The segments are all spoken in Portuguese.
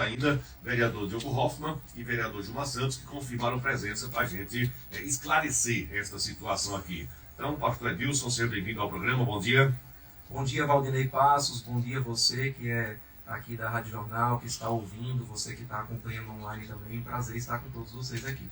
ainda vereador Diogo Hoffmann e vereador Gilmar Santos, que confirmaram presença para a gente esclarecer esta situação aqui. Então, pastor Edilson, seja bem-vindo ao programa, bom dia. Bom dia, Valdinei Passos, bom dia você que é aqui da Rádio Jornal, que está ouvindo, você que está acompanhando online também, prazer estar com todos vocês aqui.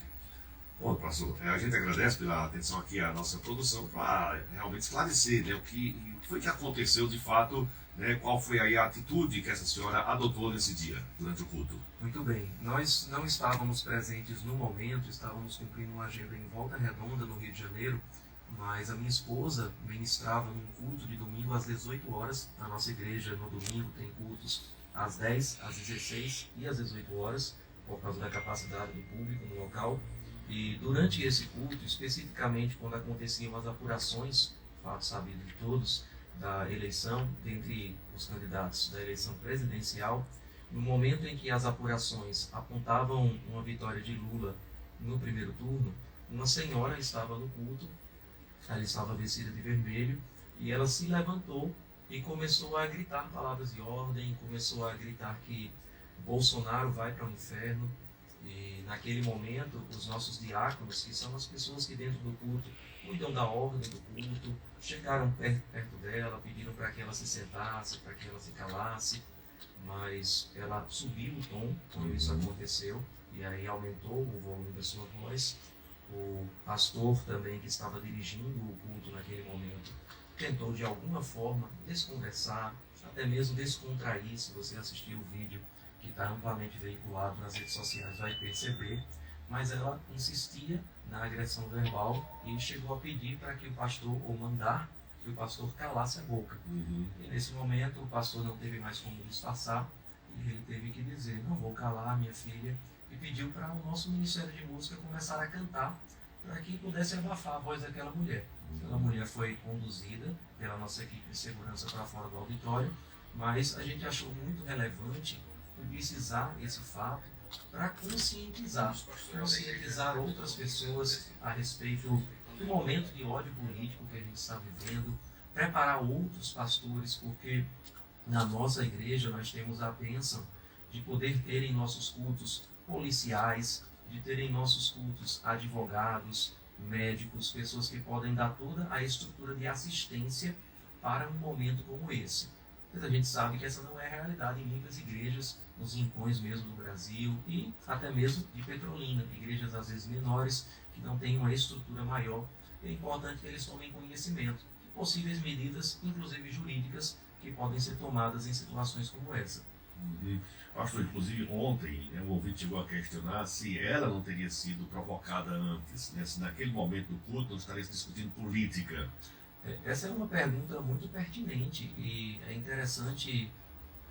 Bom, pastor, a gente agradece pela atenção aqui à nossa produção para realmente esclarecer, né, o que foi que aconteceu de fato, né, qual foi aí a atitude que essa senhora adotou nesse dia, durante o culto. Muito bem, nós não estávamos presentes no momento, estávamos cumprindo uma agenda em Volta Redonda, no Rio de Janeiro, mas a minha esposa ministrava num culto de domingo às 18 horas, na nossa igreja no domingo tem cultos às 10, às 16 e às 18 horas, por causa da capacidade do público no local. E durante esse culto, especificamente quando aconteciam as apurações, fato sabido de todos, da eleição, dentre os candidatos da eleição presidencial, no momento em que as apurações apontavam uma vitória de Lula no primeiro turno, uma senhora estava no culto, ela estava vestida de vermelho, e ela se levantou e começou a gritar palavras de ordem, começou a gritar que Bolsonaro vai para o inferno. E naquele momento, os nossos diáconos, que são as pessoas que dentro do culto cuidam da ordem do culto, chegaram perto dela, pediram para que ela se sentasse, para que ela se calasse, mas ela subiu o tom quando isso aconteceu, e aí aumentou o volume da sua voz. O pastor também, que estava dirigindo o culto naquele momento, tentou de alguma forma desconversar, até mesmo descontrair. Se você assistiu o vídeo que está amplamente veiculado nas redes sociais, vai perceber, mas ela insistia na agressão verbal e chegou a pedir para que o pastor, ou mandar que o pastor calasse a boca. E nesse momento o pastor não teve mais como disfarçar, e ele teve que dizer: não vou calar minha filha, e pediu para o nosso Ministério de Música começar a cantar para que pudesse abafar a voz daquela mulher. Aquela mulher foi conduzida pela nossa equipe de segurança para fora do auditório, mas a gente achou muito relevante publicizar esse fato para conscientizar outras pessoas a respeito do momento de ódio político que a gente está vivendo, preparar outros pastores, porque na nossa igreja nós temos a bênção de poder ter em nossos cultos policiais, de ter em nossos cultos advogados, médicos, pessoas que podem dar toda a estrutura de assistência para um momento como esse. Mas a gente sabe que essa não é a realidade em muitas igrejas, nos rincões mesmo do Brasil e até mesmo de Petrolina, igrejas às vezes menores, que não têm uma estrutura maior. É importante que eles tomem conhecimento de possíveis medidas, inclusive jurídicas, que podem ser tomadas em situações como essa. Pastor, inclusive ontem, um ouvinte chegou a questionar se ela não teria sido provocada antes, né? Se naquele momento do culto não estaria se discutindo política. Essa é uma pergunta muito pertinente e é interessante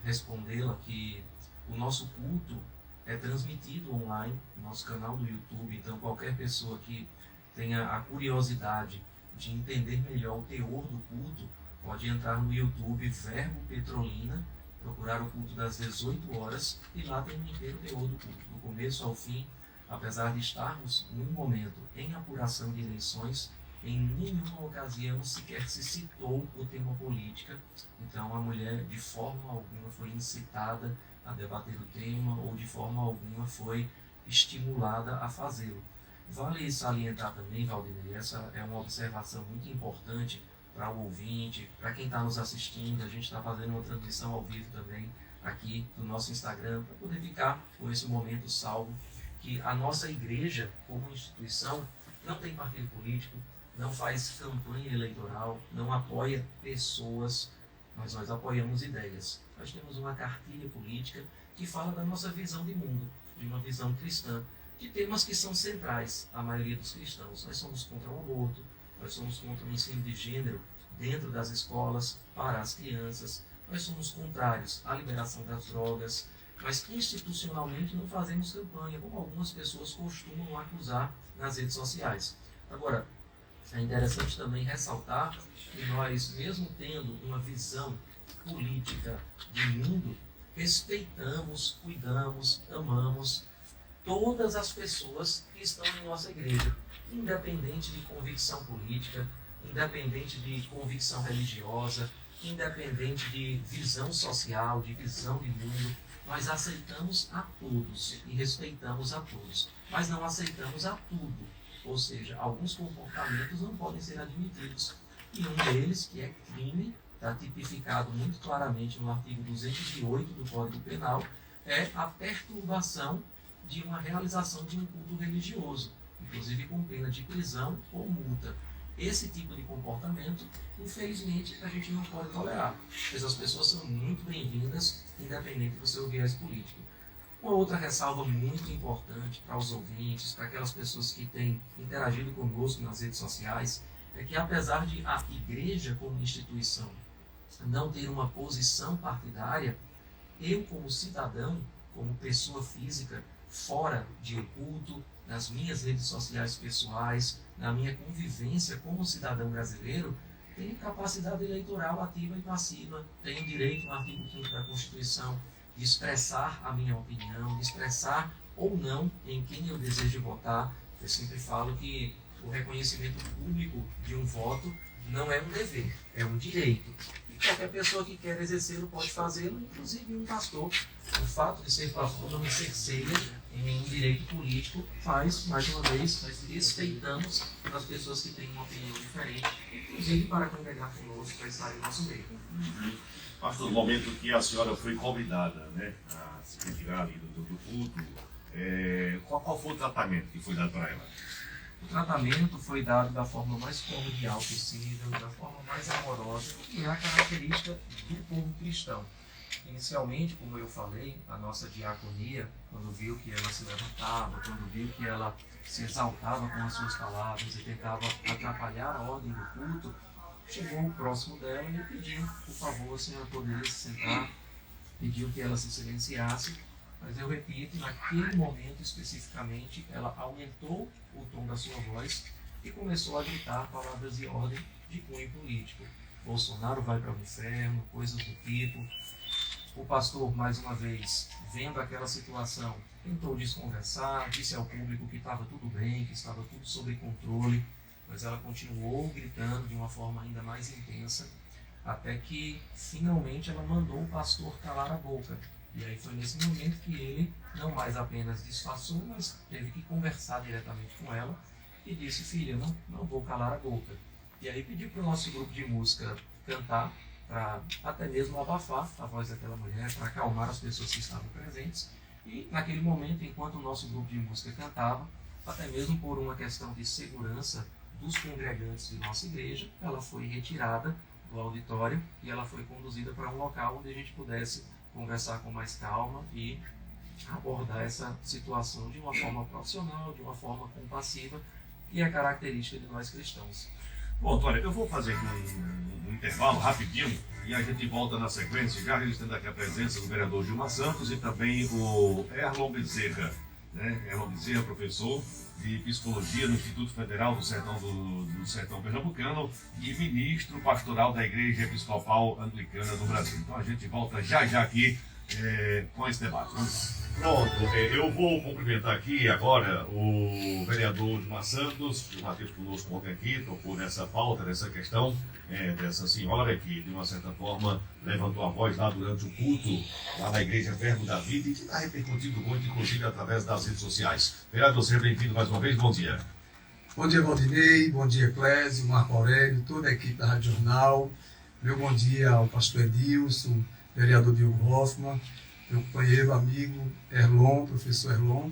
respondê-la, que o nosso culto é transmitido online no nosso canal do YouTube, então qualquer pessoa que tenha a curiosidade de entender melhor o teor do culto pode entrar no YouTube Verbo Petrolina, procurar o culto das 18 horas e lá tem um inteiro teor do culto, do começo ao fim. Apesar de estarmos num momento em apuração de eleições, em nenhuma ocasião sequer se citou o tema política. Então a mulher de forma alguma foi incitada a debater o tema ou de forma alguma foi estimulada a fazê-lo. Vale salientar também, Valdinei, essa é uma observação muito importante para o ouvinte, para quem está nos assistindo. A gente está fazendo uma transmissão ao vivo também aqui no nosso Instagram, para poder ficar com esse momento salvo, que a nossa igreja, como instituição, não tem partido político, não faz campanha eleitoral, não apoia pessoas, mas nós apoiamos ideias. Nós temos uma cartilha política que fala da nossa visão de mundo, de uma visão cristã, de temas que são centrais à maioria dos cristãos. Nós somos contra o aborto, nós somos contra o ensino de gênero dentro das escolas, para as crianças, nós somos contrários à liberação das drogas, mas institucionalmente não fazemos campanha, como algumas pessoas costumam acusar nas redes sociais. Agora, é interessante também ressaltar que nós, mesmo tendo uma visão política de mundo, respeitamos, cuidamos, amamos todas as pessoas que estão em nossa igreja, independente de convicção política, independente de convicção religiosa, independente de visão social, de visão de mundo. nós aceitamos a todos e respeitamos a todos, mas não aceitamos a tudo. Ou seja, alguns comportamentos não podem ser admitidos. E um deles, que é crime, está tipificado muito claramente no artigo 208 do Código Penal, é a perturbação de uma realização de um culto religioso, inclusive com pena de prisão ou multa. Esse tipo de comportamento, infelizmente, a gente não pode tolerar, pois as pessoas são muito bem-vindas, independente do seu viés político. Uma outra ressalva muito importante para os ouvintes, para aquelas pessoas que têm interagido conosco nas redes sociais, é que apesar de a igreja como instituição não ter uma posição partidária, eu como cidadão, como pessoa física, fora de um culto, nas minhas redes sociais pessoais, na minha convivência como cidadão brasileiro, tenho capacidade eleitoral ativa e passiva, tenho direito no artigo 5º da Constituição de expressar a minha opinião, de expressar ou não em quem eu desejo votar. Eu sempre falo que o reconhecimento público de um voto não é um dever, é um direito. E qualquer pessoa que quer exercê-lo pode fazê-lo, inclusive um pastor. O fato de ser pastor não me cerceia em nenhum direito político, mas, mais uma vez, nós respeitamos as pessoas que têm uma opinião diferente, inclusive para congregar conosco, para estar em nosso meio. Pastor, no momento que a senhora foi convidada, né, a se retirar ali do culto, qual foi o tratamento que foi dado para ela? O tratamento foi dado da forma mais cordial possível, da forma mais amorosa, que é a característica do povo cristão. Inicialmente, como eu falei, a nossa diaconia, quando viu que ela se levantava, quando viu que ela se exaltava com as suas palavras e tentava atrapalhar a ordem do culto, chegou próximo dela e pediu, por favor, a senhora poderia se sentar, pediu que ela se silenciasse, mas eu repito, naquele momento especificamente, ela aumentou o tom da sua voz e começou a gritar palavras de ordem de cunho político. Bolsonaro vai para o inferno, coisas do tipo. O pastor, mais uma vez, vendo aquela situação, tentou desconversar, disse ao público que estava tudo bem, que estava tudo sob controle, mas ela continuou gritando de uma forma ainda mais intensa, até que, finalmente, ela mandou o pastor calar a boca. E aí foi nesse momento que ele não mais apenas disfarçou, mas teve que conversar diretamente com ela e disse: filha, não vou calar a boca. E aí pediu para o nosso grupo de música cantar, para até mesmo abafar a voz daquela mulher, para acalmar as pessoas que estavam presentes. E naquele momento, enquanto o nosso grupo de música cantava, até mesmo por uma questão de segurança dos congregantes de nossa igreja, ela foi retirada do auditório e ela foi conduzida para um local onde a gente pudesse conversar com mais calma e abordar essa situação de uma forma profissional, de uma forma compassiva, que é a característica de nós cristãos. Bom, Antônio, eu vou fazer aqui um intervalo rapidinho e a gente volta na sequência, já registrando aqui a presença do vereador Gilmar Santos e também o Erlon Bezerra, né? Erlon Bezerra, professor de Psicologia no Instituto Federal do Sertão Pernambucano e ministro pastoral da Igreja Episcopal Anglicana do Brasil. Então a gente volta já aqui com esse debate. Vamos lá. Pronto, eu vou cumprimentar aqui agora o vereador Gilmar Santos, que bateu conosco ontem aqui, tocou nessa pauta, nessa questão dessa senhora que, de uma certa forma, levantou a voz lá durante o culto, lá na Igreja Verbo da Vida, e que está repercutindo muito, inclusive, através das redes sociais. Vereador, seja bem-vindo mais uma vez, bom dia. Bom dia, Valdinei, bom dia, Clésio, Marco Aurélio, toda a equipe da Rádio Jornal. Meu bom dia ao pastor Edilson, vereador Diogo Hoffmann, meu companheiro, amigo Erlon, professor Erlon,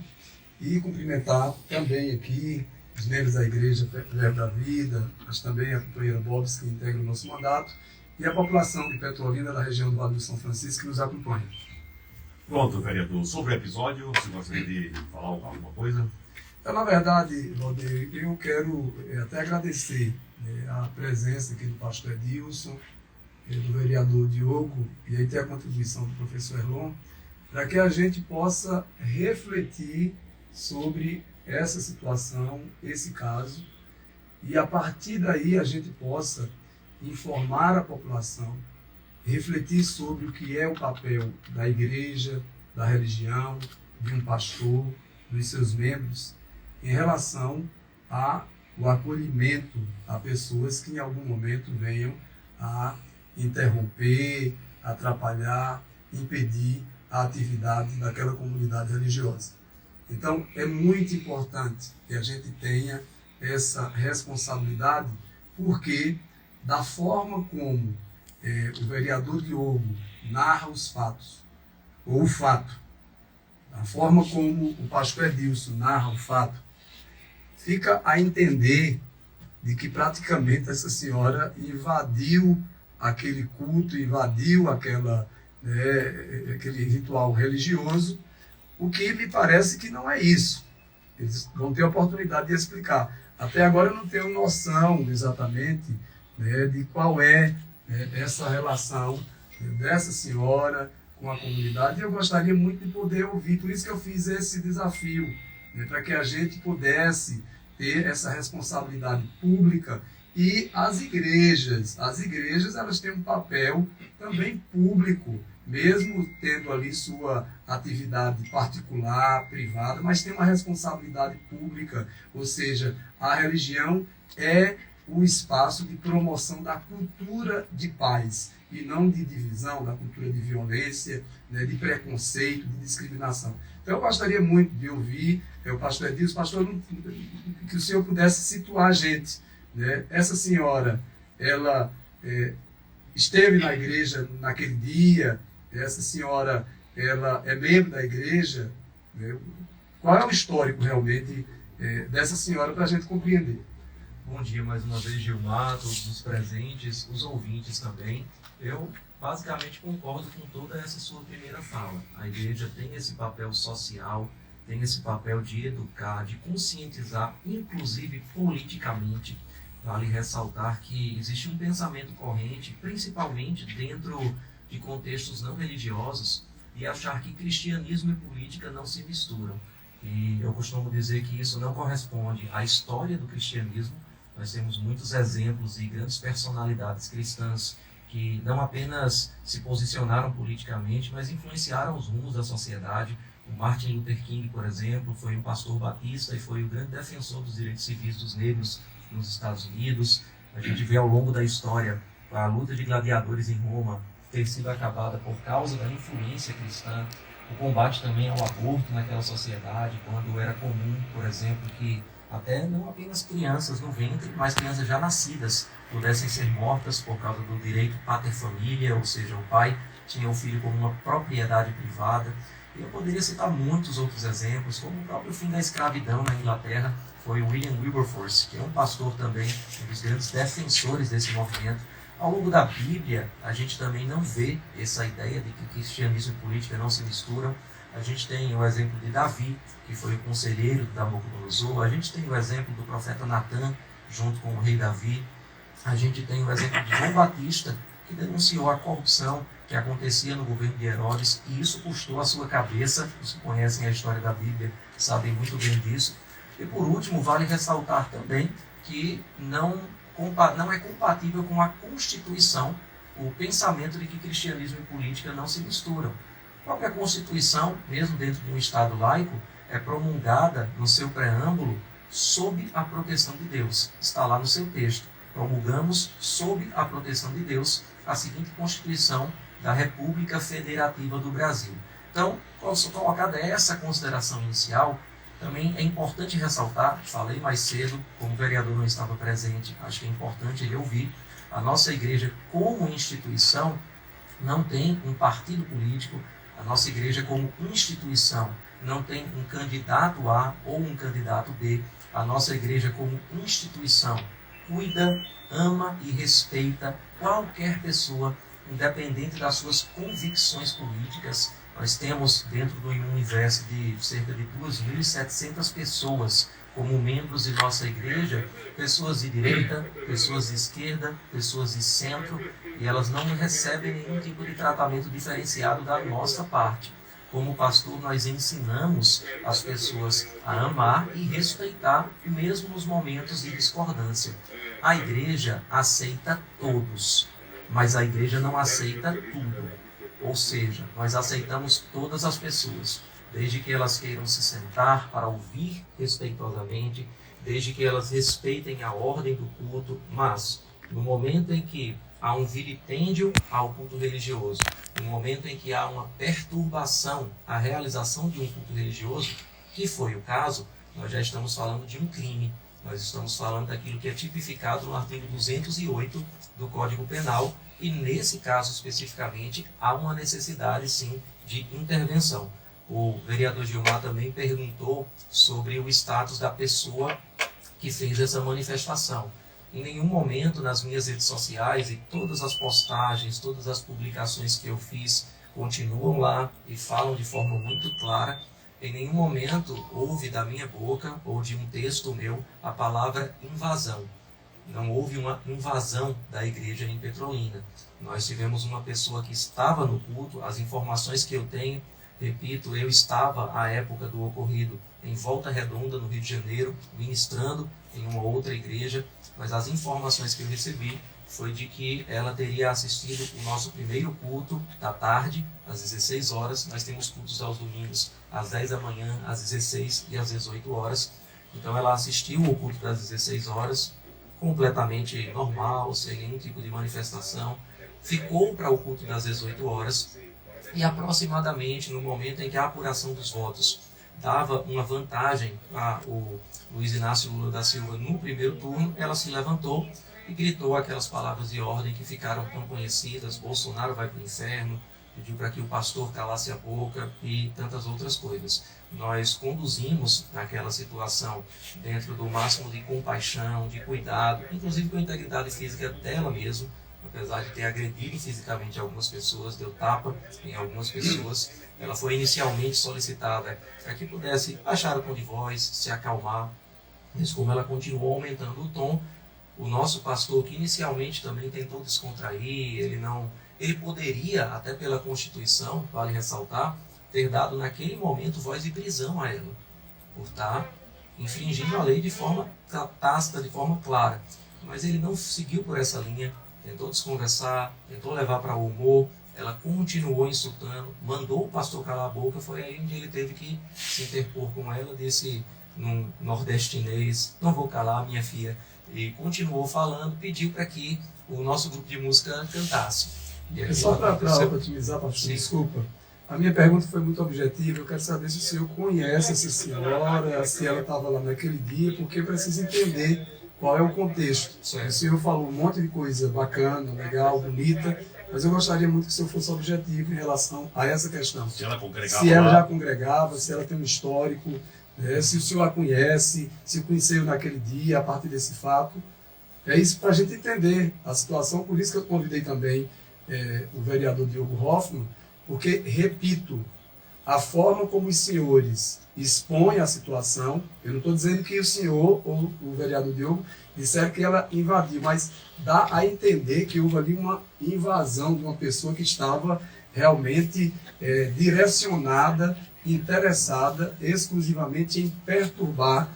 e cumprimentar também aqui os membros da Igreja Verbo da Vida, mas também a companheira Bobs, que integra o nosso mandato, e a população de Petrolina, da região do Vale do São Francisco, que nos acompanha. Pronto, vereador, sobre o episódio, você gostaria de falar alguma coisa? Então, na verdade, Valdeir, eu quero até agradecer a presença aqui do pastor Edilson, do vereador Diogo, e aí tem a contribuição do professor Erlon, para que a gente possa refletir sobre essa situação, esse caso, e a partir daí a gente possa informar a população, refletir sobre o que é o papel da igreja, da religião, de um pastor, dos seus membros, em relação ao acolhimento a pessoas que em algum momento venham a interromper, atrapalhar, impedir a atividade daquela comunidade religiosa. Então, é muito importante que a gente tenha essa responsabilidade, porque da forma como o vereador Diogo narra os fatos, ou o fato, da forma como o pastor Edilson narra o fato, fica a entender de que praticamente essa senhora invadiu aquele culto, invadiu aquele ritual religioso, o que me parece que não é isso. Eles vão ter a oportunidade de explicar. Até agora eu não tenho noção exatamente, né, de qual é, essa relação, dessa senhora com a comunidade. Eu gostaria muito de poder ouvir, por isso que eu fiz esse desafio, né, para que a gente pudesse ter essa responsabilidade pública. E as igrejas elas têm um papel também público, mesmo tendo ali sua atividade particular, privada, mas tem uma responsabilidade pública, ou seja, a religião é o espaço de promoção da cultura de paz, e não de divisão, da cultura de violência, né, de preconceito, de discriminação. Então eu gostaria muito de ouvir o pastor Edilson, pastor, que o senhor pudesse situar a gente, né? Essa senhora, ela esteve na igreja naquele dia, essa senhora, ela é membro da igreja, né? Qual é o histórico realmente dessa senhora para a gente compreender? Bom dia mais uma vez, Gilmar, todos os presentes, os ouvintes também. Eu basicamente concordo com toda essa sua primeira fala. A igreja tem esse papel social, tem esse papel de educar, de conscientizar, inclusive politicamente. Vale ressaltar que existe um pensamento corrente, principalmente dentro de contextos não religiosos, e achar que cristianismo e política não se misturam. E eu costumo dizer que isso não corresponde à história do cristianismo. Nós temos muitos exemplos e grandes personalidades cristãs que não apenas se posicionaram politicamente, mas influenciaram os rumos da sociedade. O Martin Luther King, por exemplo, foi um pastor batista e foi o grande defensor dos direitos civis dos negros nos Estados Unidos. A gente vê ao longo da história a luta de gladiadores em Roma ter sido acabada por causa da influência cristã, o combate também ao aborto naquela sociedade, quando era comum, por exemplo, que até não apenas crianças no ventre, mas crianças já nascidas pudessem ser mortas por causa do direito pater-família, ou seja, o pai tinha o filho como uma propriedade privada. E eu poderia citar muitos outros exemplos, como o próprio fim da escravidão na Inglaterra, foi o William Wilberforce, que é um pastor também, um dos grandes defensores desse movimento. Ao longo da Bíblia, a gente também não vê essa ideia de que cristianismo e política não se misturam. A gente tem o exemplo de Davi, que foi o conselheiro de Nabucodonosor. A gente tem o exemplo do profeta Natan, junto com o rei Davi. A gente tem o exemplo de João Batista, que denunciou a corrupção que acontecia no governo de Herodes, e isso custou a sua cabeça. Os que conhecem a história da Bíblia sabem muito bem disso. E por último, vale ressaltar também que não é compatível com a Constituição o pensamento de que cristianismo e política não se misturam. A própria Constituição, mesmo dentro de um Estado laico, é promulgada no seu preâmbulo sob a proteção de Deus. Está lá no seu texto. Promulgamos sob a proteção de Deus a seguinte Constituição da República Federativa do Brasil. Então, colocada essa consideração inicial, também é importante ressaltar, falei mais cedo, como o vereador não estava presente, acho que é importante ele ouvir, a nossa igreja como instituição não tem um partido político, a nossa igreja como instituição não tem um candidato A ou um candidato B, a nossa igreja como instituição cuida, ama e respeita qualquer pessoa, independente das suas convicções políticas. Nós temos dentro do universo de cerca de 2.700 pessoas como membros de nossa igreja, pessoas de direita, pessoas de esquerda, pessoas de centro, e elas não recebem nenhum tipo de tratamento diferenciado da nossa parte. Como pastor, nós ensinamos as pessoas a amar e respeitar, mesmo nos momentos de discordância. A igreja aceita todos, mas a igreja não aceita tudo. Ou seja, nós aceitamos todas as pessoas, desde que elas queiram se sentar para ouvir respeitosamente, desde que elas respeitem a ordem do culto, mas no momento em que há um vilipêndio ao culto religioso, no momento em que há uma perturbação à realização de um culto religioso, que foi o caso, nós já estamos falando de um crime. Nós estamos falando daquilo que é tipificado no artigo 208 do Código Penal, e nesse caso especificamente há uma necessidade sim de intervenção. O vereador Gilmar também perguntou sobre o status da pessoa que fez essa manifestação. Em nenhum momento nas minhas redes sociais, e todas as postagens, todas as publicações que eu fiz continuam lá e falam de forma muito clara. Em nenhum momento houve da minha boca ou de um texto meu a palavra invasão. Não houve uma invasão da igreja em Petrolina. Nós tivemos uma pessoa que estava no culto. As informações que eu tenho, repito, eu estava à época do ocorrido em Volta Redonda, no Rio de Janeiro, ministrando em uma outra igreja, mas as informações que eu recebi foi de que ela teria assistido o nosso primeiro culto da tarde, às 16 horas. Nós temos cultos aos domingos, às 10 da manhã, às 16 e às 18 horas. Então ela assistiu o culto das 16 horas, completamente normal, sem nenhum tipo de manifestação. Ficou para o culto das 18 horas e aproximadamente no momento em que a apuração dos votos dava uma vantagem para o Luiz Inácio Lula da Silva no primeiro turno, ela se levantou e gritou aquelas palavras de ordem que ficaram tão conhecidas: Bolsonaro vai para o inferno, pediu para que o pastor calasse a boca e tantas outras coisas. Nós conduzimos naquela situação dentro do máximo de compaixão, de cuidado, inclusive com a integridade física dela mesma, apesar de ter agredido fisicamente algumas pessoas, deu tapa em algumas pessoas. Ela foi inicialmente solicitada para que pudesse baixar o tom de voz, se acalmar, mas como ela continuou aumentando o tom, o nosso pastor, que inicialmente também tentou descontrair, ele poderia, até pela Constituição, vale ressaltar, ter dado naquele momento voz de prisão a ela, por estar infringindo a lei de forma tácita, de forma clara. Mas ele não seguiu por essa linha, tentou desconversar, tentou levar para o humor, ela continuou insultando, mandou o pastor calar a boca. Foi aí onde ele teve que se interpor com ela, disse num nordestinês: não vou calar, minha filha. E continuou falando, pediu para que o nosso grupo de música cantasse. Só para otimizar, pastor, desculpa. A minha pergunta foi muito objetiva. Eu quero saber se o senhor conhece essa senhora, se ela estava lá naquele dia, porque eu preciso entender qual é o contexto. O senhor falou um monte de coisa bacana, legal, bonita, mas eu gostaria muito que o senhor fosse objetivo em relação a essa questão. Se ela congregava, se ela já congregava, se ela tem um histórico, se o senhor a conhece, se o conheceu naquele dia, a partir desse fato. É isso para a gente entender a situação. Por isso que eu convidei também o vereador Diogo Hoffmann, porque, repito, a forma como os senhores expõem a situação, eu não estou dizendo que o senhor ou o vereador Diogo disseram que ela invadiu, mas dá a entender que houve ali uma invasão de uma pessoa que estava realmente direcionada, interessada exclusivamente em perturbar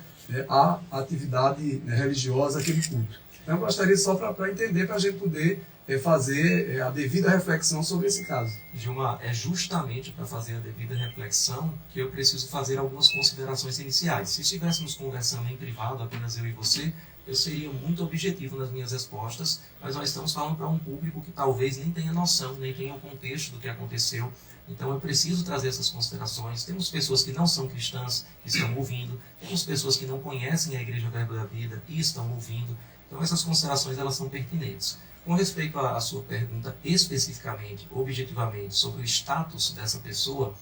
a atividade religiosa, aquele culto. Então, eu gostaria só para entender, para a gente poder fazer a devida reflexão sobre esse caso. Gilmar, é justamente para fazer a devida reflexão que eu preciso fazer algumas considerações iniciais. Se estivéssemos conversando em privado, apenas eu e você, eu seria muito objetivo nas minhas respostas, mas nós estamos falando para um público que talvez nem tenha noção, nem tenha o contexto do que aconteceu. Então eu preciso trazer essas considerações. Temos pessoas que não são cristãs que estão ouvindo, temos pessoas que não conhecem a Igreja Verbo da Vida e estão ouvindo. Então essas considerações elas são pertinentes. Com respeito à sua pergunta especificamente, objetivamente, sobre o status dessa pessoa,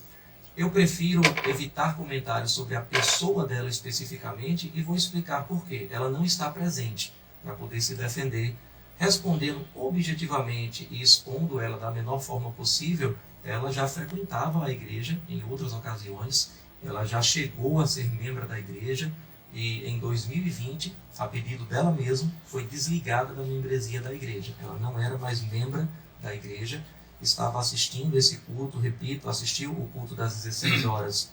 eu prefiro evitar comentários sobre a pessoa dela especificamente e vou explicar por quê. Ela não está presente para poder se defender. Respondendo objetivamente e expondo ela da menor forma possível, ela já frequentava a igreja em outras ocasiões, ela já chegou a ser membro da igreja, e em 2020, a pedido dela mesma, foi desligada da membresia da igreja. Ela não era mais membro da igreja, estava assistindo esse culto, repito, assistiu o culto das 16 horas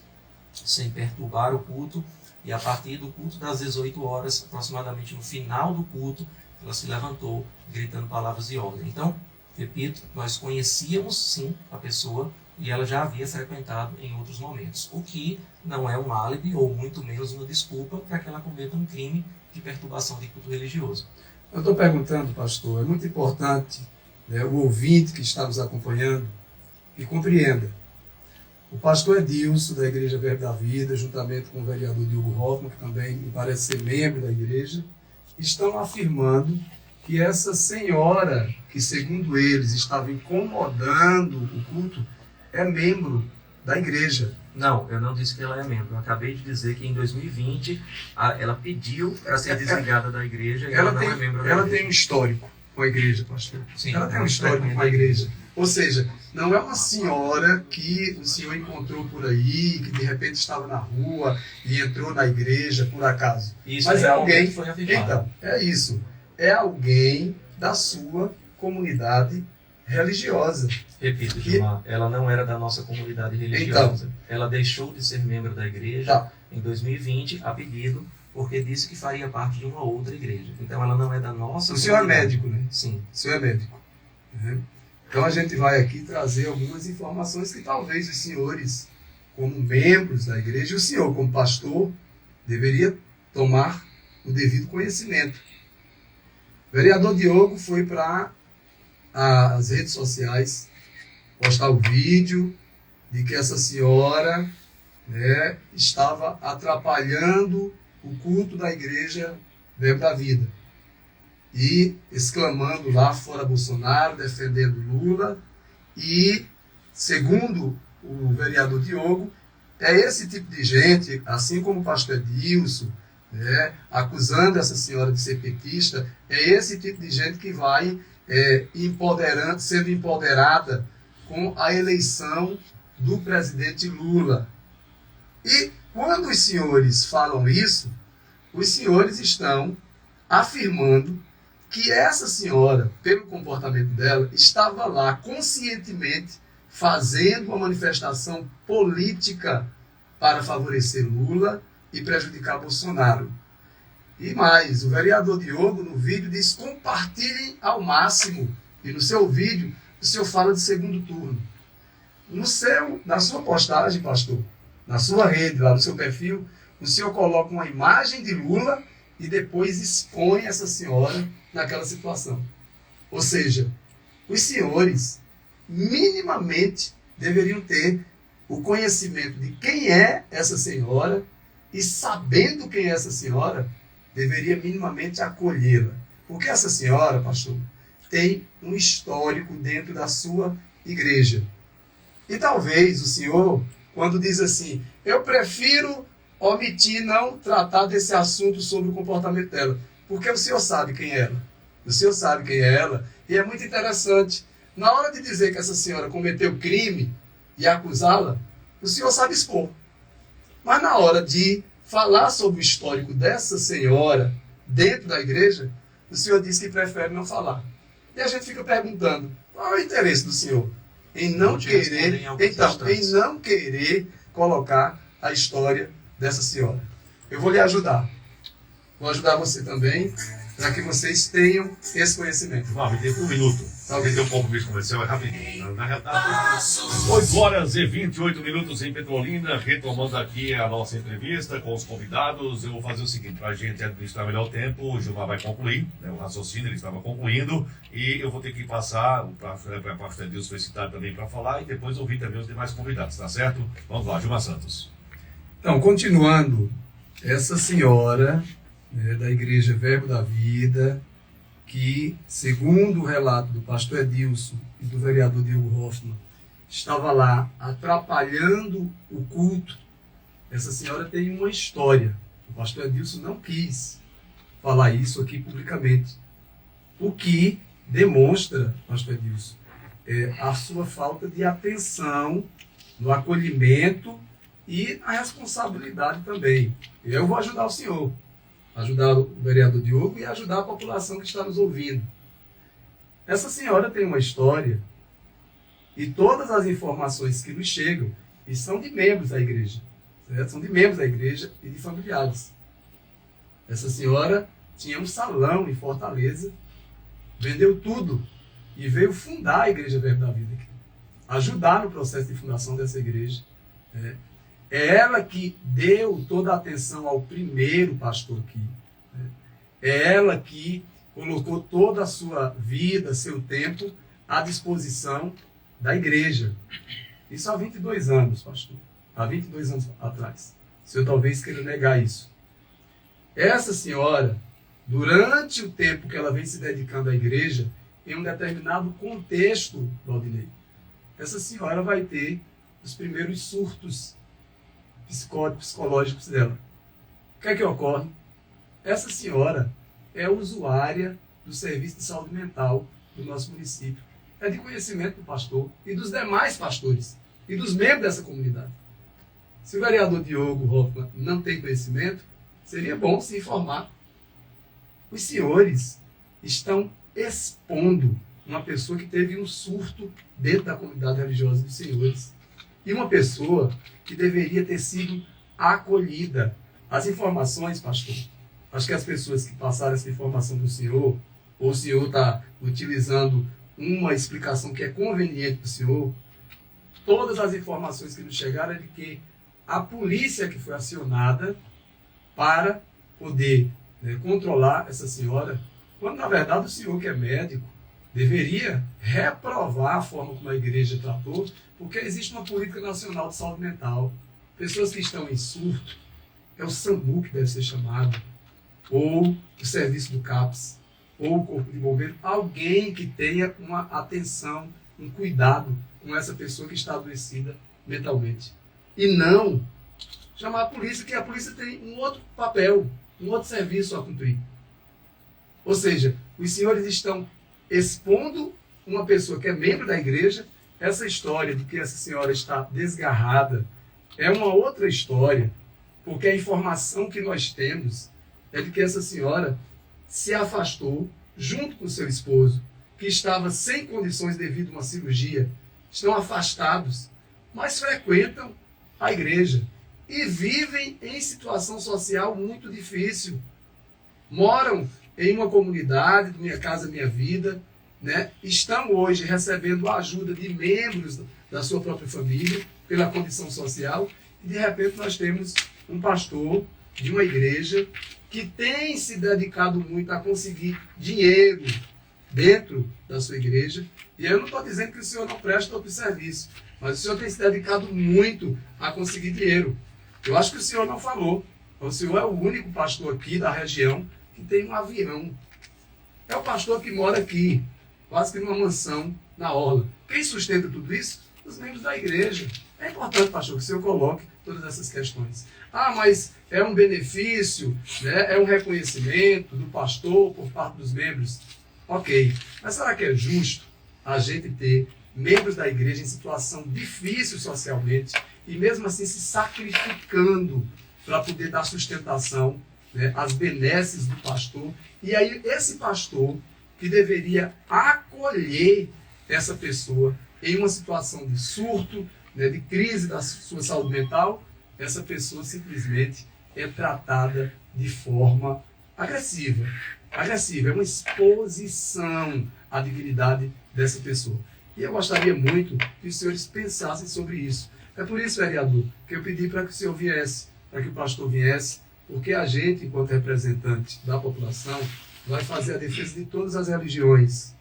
sem perturbar o culto, e a partir do culto das 18 horas, aproximadamente no final do culto, ela se levantou gritando palavras de ordem. Então, repito, nós conhecíamos sim a pessoa, e ela já havia frequentado em outros momentos, o que não é um álibi ou muito menos uma desculpa para que ela cometa um crime de perturbação de culto religioso. Eu estou perguntando, pastor, é muito importante né, o ouvinte que está nos acompanhando, que compreenda. O pastor Edilson, da Igreja Verbo da Vida, juntamente com o vereador Diogo Hoffmann, que também me parece ser membro da igreja, estão afirmando que essa senhora, que segundo eles estava incomodando o culto, é membro da igreja. Não, eu não disse que ela é membro. Eu acabei de dizer que em 2020 ela pediu para ser desligada da igreja e ela não é membro da igreja. Ela tem um histórico com a igreja, pastor. Sim, ela tem um histórico com a igreja. Ou seja, não é uma senhora que o senhor encontrou por aí, que de repente estava na rua e entrou na igreja por acaso. Isso, mas é alguém. Foi afirmado. Então, é isso. É alguém da sua comunidade religiosa. Repito, Gilmar, ela não era da nossa comunidade religiosa. Então, ela deixou de ser membro da igreja em 2020 a pedido, porque disse que faria parte de uma outra igreja. Então ela não é da nossa comunidade. O senhor é médico, né? Sim. O senhor é médico. Uhum. Então a gente vai aqui trazer algumas informações que talvez os senhores, como membros da igreja, e o senhor, como pastor, deveria tomar o devido conhecimento. O vereador Diogo foi para as redes sociais postar o vídeo de que essa senhora, né, estava atrapalhando o culto da igreja Verbo da Vida. E exclamando lá fora Bolsonaro, defendendo Lula. E, segundo o vereador Diogo, é esse tipo de gente, assim como o pastor Edilson, né, acusando essa senhora de ser petista, é esse tipo de gente que vai sendo empoderada com a eleição do presidente Lula. E quando os senhores falam isso, os senhores estão afirmando que essa senhora, pelo comportamento dela, estava lá conscientemente fazendo uma manifestação política para favorecer Lula e prejudicar Bolsonaro. E mais, o vereador Diogo no vídeo diz: compartilhem ao máximo. E no seu vídeo, o senhor fala de segundo turno. Na sua postagem, pastor, na sua rede, lá no seu perfil, o senhor coloca uma imagem de Lula e depois expõe essa senhora naquela situação. Ou seja, os senhores minimamente deveriam ter o conhecimento de quem é essa senhora e, sabendo quem é essa senhora, deveria minimamente acolhê-la. Porque essa senhora, pastor, tem um histórico dentro da sua igreja. E talvez o senhor, quando diz assim, eu prefiro omitir, não tratar desse assunto sobre o comportamento dela, porque o senhor sabe quem é ela. O senhor sabe quem é ela. E é muito interessante. Na hora de dizer que essa senhora cometeu crime e acusá-la, o senhor sabe expor. Mas na hora de falar sobre o histórico dessa senhora dentro da igreja, o senhor diz que prefere não falar. E a gente fica perguntando, qual é o interesse do senhor em não querer, em não querer colocar a história dessa senhora? Eu vou lhe ajudar. Vou ajudar você também, para que vocês tenham esse conhecimento. Vamos, me dê um minuto. Talvez tenha um compromisso comercial, é rapidinho. Na realidade, 8 horas e 28 minutos em Petrolina, retomando aqui a nossa entrevista com os convidados. Eu vou fazer o seguinte, para a gente administrar melhor o tempo, o Gilmar vai concluir, né, o raciocínio, ele estava concluindo, e eu vou ter que passar, para a pastor Edilson foi citado também para falar, e depois ouvir também os demais convidados, tá certo? Vamos lá, Gilmar Santos. Então, continuando, essa senhora, né, da Igreja Verbo da Vida, que, segundo o relato do pastor Edilson e do vereador Diogo Hoffmann, estava lá atrapalhando o culto. Essa senhora tem uma história. O pastor Edilson não quis falar isso aqui publicamente. O que demonstra, pastor Edilson, a sua falta de atenção no acolhimento e na responsabilidade também. Eu vou ajudar o senhor, ajudar o vereador Diogo e ajudar a população que está nos ouvindo. Essa senhora tem uma história e todas as informações que nos chegam e são de membros da igreja, certo? São de membros da igreja e de familiares. Essa senhora tinha um salão em Fortaleza, vendeu tudo e veio fundar a Igreja Verbo da Vida aqui, ajudar no processo de fundação dessa igreja. É ela que deu toda a atenção ao primeiro pastor aqui. É ela que colocou toda a sua vida, seu tempo, à disposição da igreja. Isso há 22 anos, pastor. Há 22 anos atrás. O senhor talvez queira negar isso. Essa senhora, durante o tempo que ela vem se dedicando à igreja, em um determinado contexto, Valdinei, essa senhora vai ter os primeiros surtos psicológicos dela. O que é que ocorre? Essa senhora é usuária do serviço de saúde mental do nosso município. É de conhecimento do pastor e dos demais pastores e dos membros dessa comunidade. Se o vereador Diogo Hoffmann não tem conhecimento, seria bom se informar. Os senhores estão expondo uma pessoa que teve um surto dentro da comunidade religiosa dos senhores. E uma pessoa que deveria ter sido acolhida. As informações, pastor, acho que as pessoas que passaram essa informação do senhor, ou o senhor está utilizando uma explicação que é conveniente para o senhor, todas as informações que nos chegaram é de que a polícia que foi acionada para poder controlar essa senhora, quando na verdade o senhor que é médico deveria reprovar a forma como a igreja tratou, porque existe uma política nacional de saúde mental. Pessoas que estão em surto, é o SAMU que deve ser chamado, ou o serviço do CAPS, ou o Corpo de Bombeiros, alguém que tenha uma atenção, um cuidado com essa pessoa que está adoecida mentalmente. E não chamar a polícia, que a polícia tem um outro papel, um outro serviço a cumprir. Ou seja, os senhores estão expondo uma pessoa que é membro da igreja. Essa história de que essa senhora está desgarrada é uma outra história, porque a informação que nós temos é de que essa senhora se afastou junto com seu esposo, que estava sem condições devido a uma cirurgia, estão afastados, mas frequentam a igreja e vivem em situação social muito difícil. Moram em uma comunidade, Minha Casa Minha Vida, estão hoje recebendo a ajuda de membros da sua própria família, pela condição social, e de repente nós temos um pastor de uma igreja que tem se dedicado muito a conseguir dinheiro dentro da sua igreja. E eu não estou dizendo que o senhor não presta outro serviço, mas o senhor tem se dedicado muito a conseguir dinheiro. Eu acho que o senhor não falou. O senhor é o único pastor aqui da região que tem um avião. É o pastor que mora aqui, quase que numa mansão na orla. Quem sustenta tudo isso? Os membros da igreja. É importante, pastor, que o senhor coloque todas essas questões. Ah, mas é um benefício, é um reconhecimento do pastor por parte dos membros. Ok, mas será que é justo a gente ter membros da igreja em situação difícil socialmente e mesmo assim se sacrificando para poder dar sustentação às benesses do pastor? E aí esse pastor que deveria acolher essa pessoa em uma situação de surto, de crise da sua saúde mental, essa pessoa simplesmente é tratada de forma agressiva. Agressiva, é uma exposição à dignidade dessa pessoa. E eu gostaria muito que os senhores pensassem sobre isso. É por isso, vereador, que eu pedi para que o senhor viesse, para que o pastor viesse, porque a gente, enquanto representante da população, vai fazer a defesa de todas as religiões,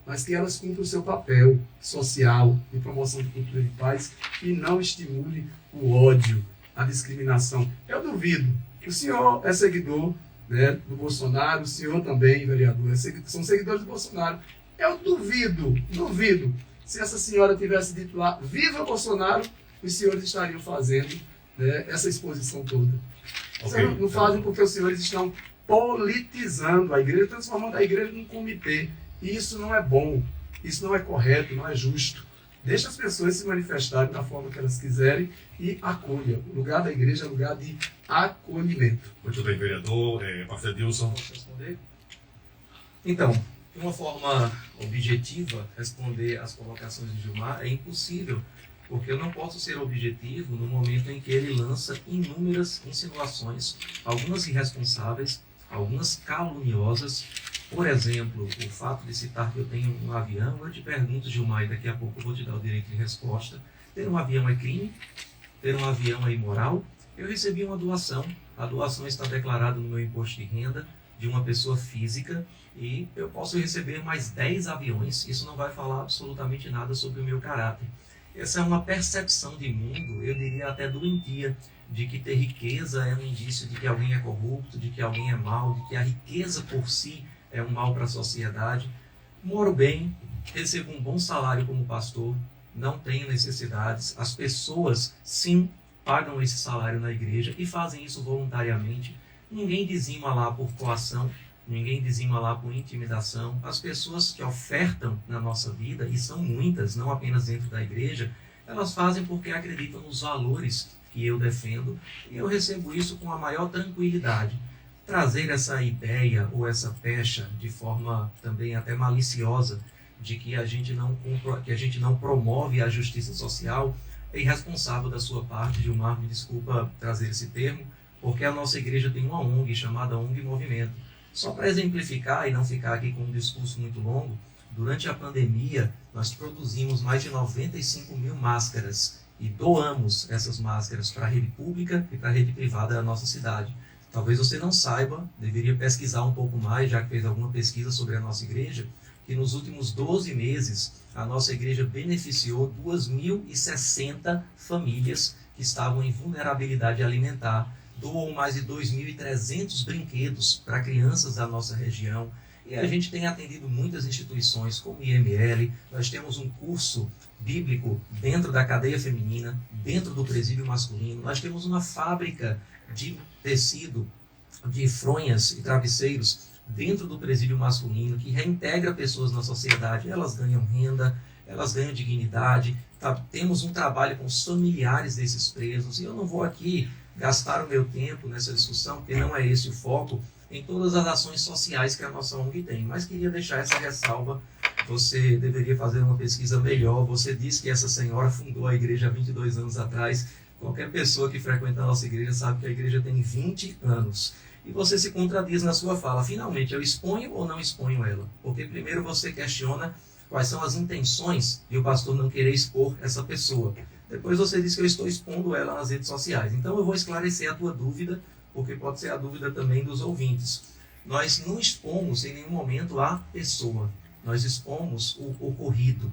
mas que elas cumpram o seu papel social de promoção de cultura de paz e não estimule o ódio, a discriminação. Eu duvido que o senhor é seguidor do Bolsonaro, o senhor também, vereador, são seguidores do Bolsonaro. Eu duvido, se essa senhora tivesse dito lá, viva Bolsonaro, os senhores estariam fazendo essa exposição toda. Okay. Não fazem porque os senhores estão politizando a igreja, transformando a igreja num comitê. E isso não é bom, isso não é correto, não é justo. Deixa as pessoas se manifestarem da forma que elas quiserem e acolha. O lugar da igreja é lugar de acolhimento. Muito bem, vereador. Pastor Edilson. Posso responder? Então, de uma forma objetiva, responder às colocações de Gilmar é impossível, porque eu não posso ser objetivo no momento em que ele lança inúmeras insinuações, algumas irresponsáveis, algumas caluniosas. Por exemplo, o fato de citar que eu tenho um avião, eu te pergunto, Gilmar, e daqui a pouco eu vou te dar o direito de resposta. Ter um avião é crime? Ter um avião é imoral? Eu recebi uma doação, a doação está declarada no meu imposto de renda, de uma pessoa física e eu posso receber mais 10 aviões. Isso não vai falar absolutamente nada sobre o meu caráter. Essa é uma percepção de mundo, eu diria até doentia, de que ter riqueza é um indício de que alguém é corrupto, de que alguém é mau, de que a riqueza por si é um mal para a sociedade. Moro bem, recebo um bom salário como pastor, não tenho necessidades. As pessoas, sim, pagam esse salário na igreja e fazem isso voluntariamente. Ninguém dizima lá por coação, ninguém dizima lá por intimidação. As pessoas que ofertam na nossa vida, e são muitas, não apenas dentro da igreja, elas fazem porque acreditam nos valores que eu defendo e eu recebo isso com a maior tranquilidade. Trazer essa ideia ou essa pecha de forma também até maliciosa de que a gente não promove a justiça social é irresponsável da sua parte. Gilmar, me desculpa trazer esse termo, porque a nossa igreja tem uma ONG chamada ONG Movimento. Só para exemplificar e não ficar aqui com um discurso muito longo, durante a pandemia nós produzimos mais de 95 mil máscaras e doamos essas máscaras para a rede pública e para a rede privada da nossa cidade. Talvez você não saiba, deveria pesquisar um pouco mais, já que fez alguma pesquisa sobre a nossa igreja, que nos últimos 12 meses a nossa igreja beneficiou 2.060 famílias que estavam em vulnerabilidade alimentar, doou mais de 2.300 brinquedos para crianças da nossa região, e a gente tem atendido muitas instituições como IML, nós temos um curso bíblico dentro da cadeia feminina, dentro do presídio masculino, nós temos uma fábrica de tecido, de fronhas e travesseiros dentro do presídio masculino, que reintegra pessoas na sociedade, elas ganham renda, elas ganham dignidade, temos um trabalho com os familiares desses presos, e eu não vou aqui gastar o meu tempo nessa discussão, porque não é esse o foco, em todas as ações sociais que a nossa ONG tem, mas queria deixar essa ressalva. Você deveria fazer uma pesquisa melhor. Você disse que essa senhora fundou a igreja há 22 anos atrás. Qualquer pessoa que frequenta a nossa igreja sabe que a igreja tem 20 anos. E você se contradiz na sua fala. Finalmente, eu exponho ou não exponho ela? Porque primeiro você questiona quais são as intenções de o pastor não querer expor essa pessoa. Depois você diz que eu estou expondo ela nas redes sociais. Então eu vou esclarecer a tua dúvida, porque pode ser a dúvida também dos ouvintes. Nós não expomos em nenhum momento a pessoa. Nós expomos o ocorrido.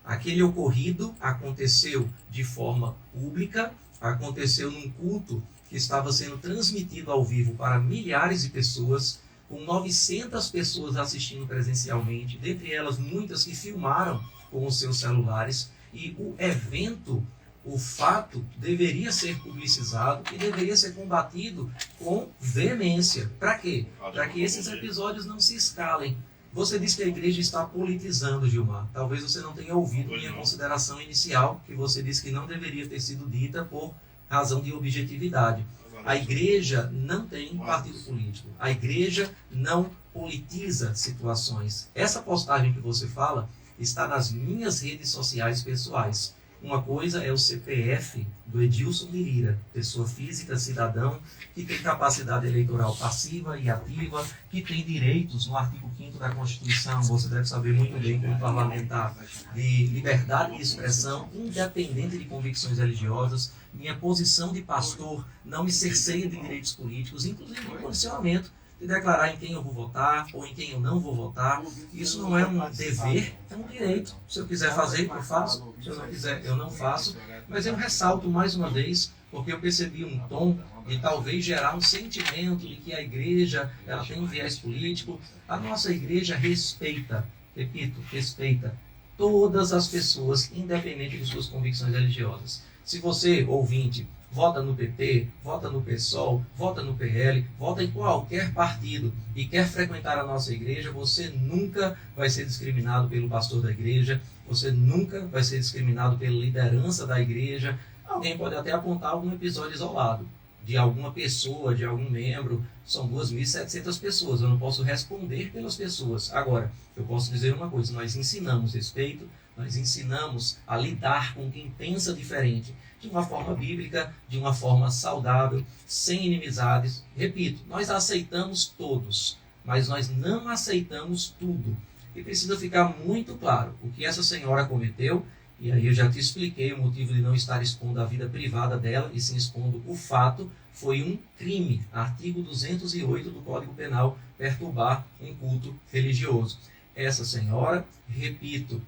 Aquele ocorrido aconteceu de forma pública, aconteceu num culto que estava sendo transmitido ao vivo para milhares de pessoas, com 900 pessoas assistindo presencialmente, dentre elas muitas que filmaram com os seus celulares, e o evento, o fato, deveria ser publicizado e deveria ser combatido com veemência. Para quê? Para que esses episódios não se escalem. Você disse que a igreja está politizando, Gilmar. Talvez você não tenha ouvido minha consideração inicial, que você disse que não deveria ter sido dita por razão de objetividade. A igreja não tem partido político. A igreja não politiza situações. Essa postagem que você fala está nas minhas redes sociais pessoais. Uma coisa é o CPF do Edilson Lirira, pessoa física, cidadão, que tem capacidade eleitoral passiva e ativa, que tem direitos no artigo 5º da Constituição, você deve saber muito bem como parlamentar, de liberdade de expressão, independente de convicções religiosas. Minha posição de pastor não me cerceia de direitos políticos, inclusive no condicionamento de declarar em quem eu vou votar ou em quem eu não vou votar. Isso não é um dever, é um direito. Se eu quiser fazer, eu faço. Se eu não quiser, eu não faço. Mas eu ressalto mais uma vez, porque eu percebi um tom de talvez gerar um sentimento de que a igreja ela tem um viés político. A nossa igreja respeita, repito, respeita todas as pessoas, independente de suas convicções religiosas. Se você, ouvinte, vota no PP, vota no PSOL, vota no PL, vota em qualquer partido e quer frequentar a nossa igreja, você nunca vai ser discriminado pelo pastor da igreja, você nunca vai ser discriminado pela liderança da igreja. Alguém pode até apontar algum episódio isolado de alguma pessoa, de algum membro. São 2.700 pessoas, eu não posso responder pelas pessoas. Agora, eu posso dizer uma coisa, nós ensinamos respeito, nós ensinamos a lidar com quem pensa diferente, de uma forma bíblica, de uma forma saudável, sem inimizades. Repito, nós aceitamos todos, mas nós não aceitamos tudo. E precisa ficar muito claro o que essa senhora cometeu E aí eu já te expliquei o motivo de não estar expondo a vida privada dela e sim expondo o fato. Foi um crime, artigo 208 do Código Penal, perturbar um culto religioso. Essa senhora, repito,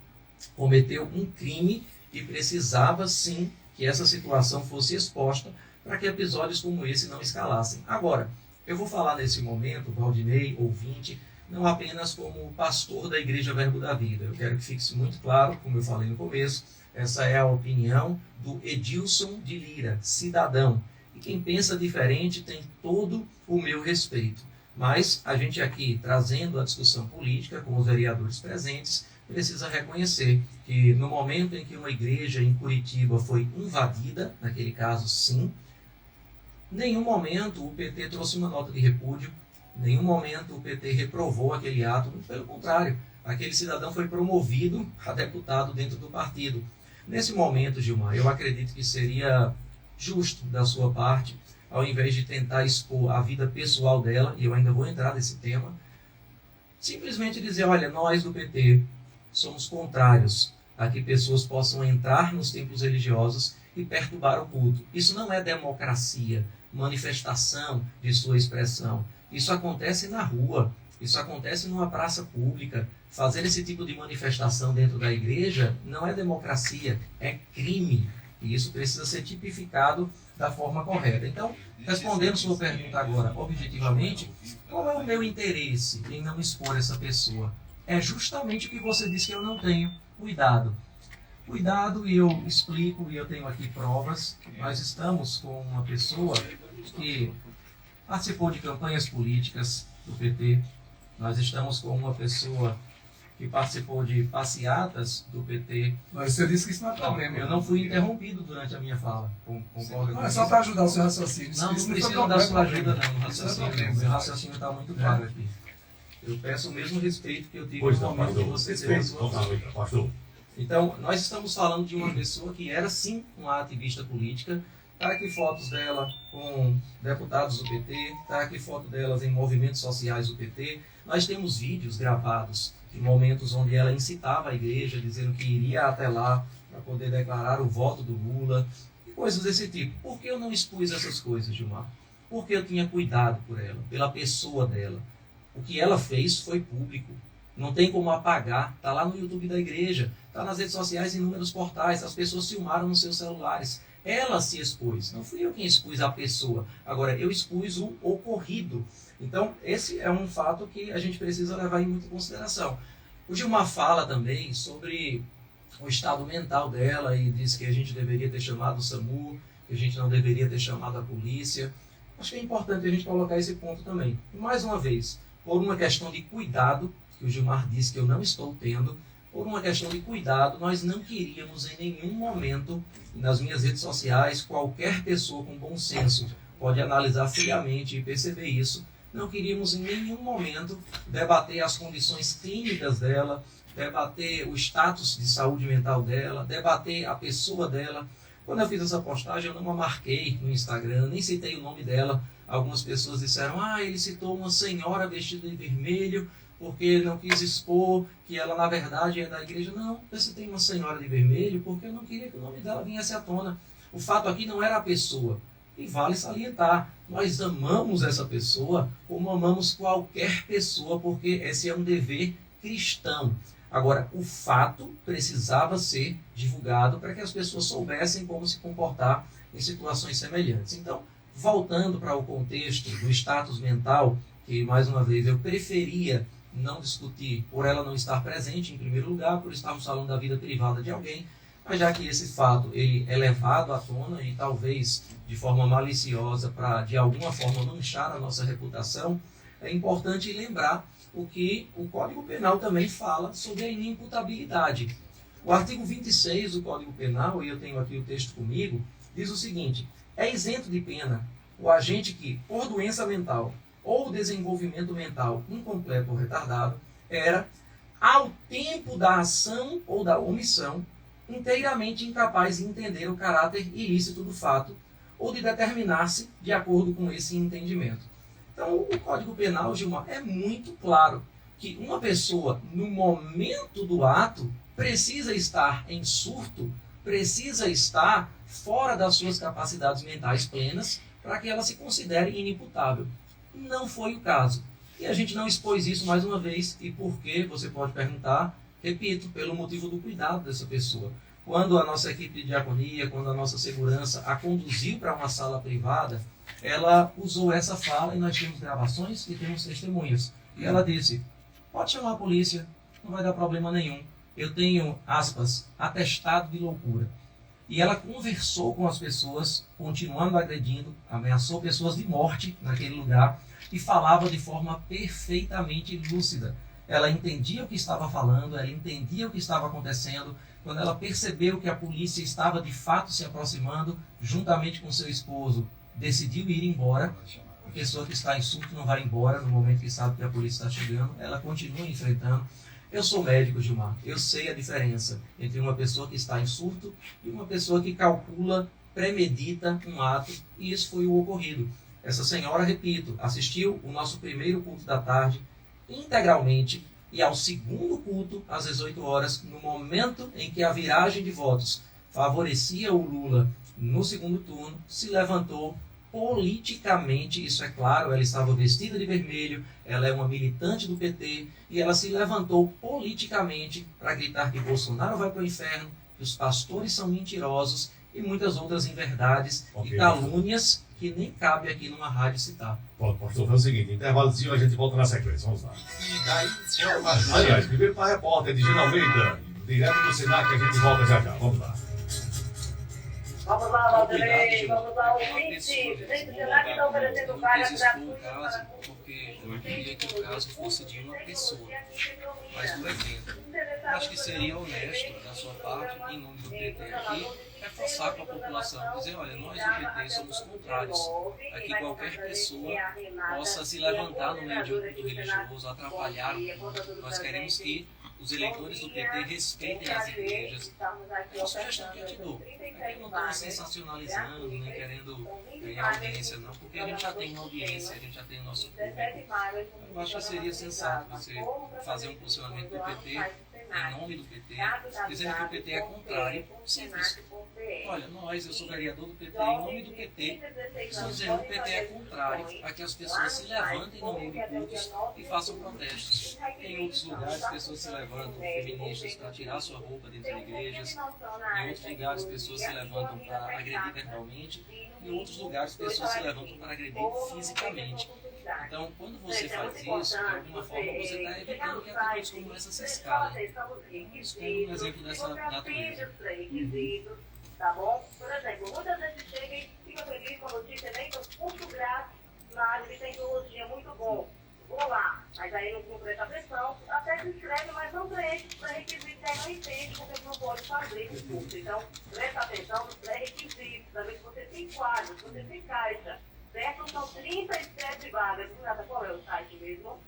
cometeu um crime e precisava sim que essa situação fosse exposta para que episódios como esse não escalassem. Agora, eu vou falar nesse momento, Valdinei, ouvinte, não apenas como pastor da Igreja Verbo da Vida. Eu quero que fique muito claro, como eu falei no começo, essa é a opinião do Edilson de Lira, cidadão. E quem pensa diferente tem todo o meu respeito. Mas a gente aqui, trazendo a discussão política com os vereadores presentes, precisa reconhecer que no momento em que uma igreja em Curitiba foi invadida, naquele caso sim, em nenhum momento o PT trouxe uma nota de repúdio, em nenhum momento o PT reprovou aquele ato, pelo contrário, aquele cidadão foi promovido a deputado dentro do partido. Nesse momento, Gilmar, eu acredito que seria justo da sua parte, ao invés de tentar expor a vida pessoal dela, e eu ainda vou entrar nesse tema, simplesmente dizer, olha, nós do PT somos contrários a que pessoas possam entrar nos templos religiosos e perturbar o culto. Isso não é democracia, manifestação de sua expressão. Isso acontece na rua, isso acontece numa praça pública. Fazer esse tipo de manifestação dentro da igreja não é democracia, é crime. E isso precisa ser tipificado da forma correta. Então, respondendo sua pergunta agora, objetivamente, qual é o meu interesse em não expor essa pessoa? É justamente o que você disse que eu não tenho. Cuidado. Cuidado, e eu explico, e eu tenho aqui provas. Nós estamos com uma pessoa que participou de campanhas políticas do PT. Nós estamos com uma pessoa que participou de passeatas do PT. Mas você disse que isso não é problema. Eu não fui interrompido durante a minha fala. Concorda com É isso? só para ajudar o seu raciocínio. Não, Isso não foi precisa dar sua problema. ajuda não, no raciocínio. Meu raciocínio está muito claro aqui. Eu peço o mesmo respeito que eu tive no momento que você teve a sua fala. Então, nós estamos falando de uma pessoa que era sim uma ativista política. Está aqui fotos dela com deputados do PT, está aqui foto delas em movimentos sociais do PT. Nós temos vídeos gravados de momentos onde ela incitava a igreja, dizendo que iria até lá para poder declarar o voto do Lula, e coisas desse tipo. Por que eu não expus essas coisas, Gilmar? Porque eu tinha cuidado por ela, pela pessoa dela. O que ela fez foi público. Não tem como apagar. Está lá no YouTube da igreja, está nas redes sociais, em inúmeros portais. As pessoas filmaram nos seus celulares. Ela se expôs. Não fui eu quem expus a pessoa. Agora, eu expus o ocorrido. Então, esse é um fato que a gente precisa levar em muita consideração. O Gilmar fala também sobre o estado mental dela e diz que a gente deveria ter chamado o SAMU, que a gente não deveria ter chamado a polícia. Acho que é importante a gente colocar esse ponto também. E mais uma vez, por uma questão de cuidado, que o Gilmar disse que eu não estou tendo, por uma questão de cuidado, nós não queríamos em nenhum momento, nas minhas redes sociais, qualquer pessoa com bom senso pode analisar friamente e perceber isso, não queríamos em nenhum momento debater as condições clínicas dela, debater o status de saúde mental dela, debater a pessoa dela. Quando eu fiz essa postagem, eu não a marquei no Instagram, nem citei o nome dela. Algumas pessoas disseram, ele citou uma senhora vestida de vermelho, porque não quis expor que ela, na verdade, é da igreja. Não, eu citei uma senhora de vermelho porque eu não queria que o nome dela viesse à tona. O fato aqui não era a pessoa. E vale salientar, nós amamos essa pessoa como amamos qualquer pessoa, porque esse é um dever cristão. Agora, o fato precisava ser divulgado para que as pessoas soubessem como se comportar em situações semelhantes. Então, voltando para o contexto do status mental, que, mais uma vez, eu preferia não discutir por ela não estar presente, em primeiro lugar, por estarmos falando da vida privada de alguém, mas já que esse fato ele é levado à tona e talvez de forma maliciosa para, de alguma forma, manchar a nossa reputação, é importante lembrar o que o Código Penal também fala sobre a inimputabilidade. O artigo 26 do Código Penal, e eu tenho aqui o texto comigo, diz o seguinte: é isento de pena o agente que, por doença mental ou desenvolvimento mental incompleto ou retardado, era, ao tempo da ação ou da omissão, inteiramente incapaz de entender o caráter ilícito do fato ou de determinar-se de acordo com esse entendimento. Então, o Código Penal, Gilmar, é muito claro que uma pessoa, no momento do ato, precisa estar em surto, precisa estar fora das suas capacidades mentais plenas para que ela se considere inimputável. Não foi o caso. E a gente não expôs isso mais uma vez. E por quê? Você pode perguntar. Repito, pelo motivo do cuidado dessa pessoa. Quando a nossa equipe de diaconia, quando a nossa segurança a conduziu para uma sala privada, ela usou essa fala e nós temos gravações e temos testemunhas. E ela disse, pode chamar a polícia, não vai dar problema nenhum. Eu tenho, aspas, atestado de loucura. E ela conversou com as pessoas, continuando agredindo, ameaçou pessoas de morte naquele lugar e falava de forma perfeitamente lúcida. Ela entendia o que estava falando, ela entendia o que estava acontecendo. Quando ela percebeu que a polícia estava de fato se aproximando, juntamente com seu esposo, decidiu ir embora. A pessoa que está em surto não vai embora no momento que sabe que a polícia está chegando. Ela continua enfrentando. Eu sou médico, Gilmar. Eu sei a diferença entre uma pessoa que está em surto e uma pessoa que calcula, premedita um ato. E isso foi o ocorrido. Essa senhora, repito, assistiu o nosso primeiro culto da tarde integralmente e ao segundo culto, às 18 horas, no momento em que a viragem de votos favorecia o Lula no segundo turno, se levantou politicamente, isso é claro, ela estava vestida de vermelho, ela é uma militante do PT, e ela se levantou politicamente para gritar que Bolsonaro vai para o inferno, que os pastores são mentirosos e muitas outras inverdades e calúnias que nem cabe aqui numa rádio citar. Pode, pastor, foi o seguinte, intervalozinho, a gente volta na sequência, vamos lá. E daí, Aliás, primeiro para a repórter de Gina Almeida, direto do Senac, que a gente volta já já, vamos lá. Vamos lá, Valdirei, vamos lá, ouvinte. Gente, será que está oferecendo vagas gratuitas para... Porque eu queria que o caso fosse de uma pessoa, mas por exemplo, eu acho que seria honesto da sua parte, em nome do PT aqui, reforçar com a população, dizer, olha, nós do PT somos contrários a que qualquer pessoa possa se levantar no meio de um culto religioso, atrapalhar o culto. Nós queremos que os eleitores do PT respeitem as igrejas. É uma sugestão que eu te dou. Eu não estou sensacionalizando, nem querendo ganhar audiência, não, porque a gente já tem uma audiência, a gente já tem o nosso público. Eu acho que seria sensato você fazer um posicionamento do PT, em nome do PT, dizendo que o PT é contrário. Simples. Olha, eu sou vereador do PT, em nome do PT, estou dizendo que o PT é contrário a que as pessoas se levantem no meio de cultos e façam protestos. Em outros lugares, pessoas se levantam, feministas, para tirar sua roupa dentro de igrejas. Em outros lugares, pessoas se levantam para agredir verbalmente. Em outros lugares, pessoas se levantam para agredir fisicamente. Então, quando você faz isso, de alguma forma, você está evitando que atitudes como essa se escalem. Isso é um exemplo dessa natureza. Tá bom? Por exemplo, muitas vezes chega e fica feliz com a notícia, nem com curso grátis na área de tecnologia, muito bom. Vou lá, mas aí não presta atenção, até se inscreve, mas não preenche os pré-requisitos, aí não entende porque não pode fazer esse curso. Então, presta atenção nos pré-requisitos, para ver se você se enquadra, se você se encaixa. Certo? São 37 vagas. Qual é o site mesmo?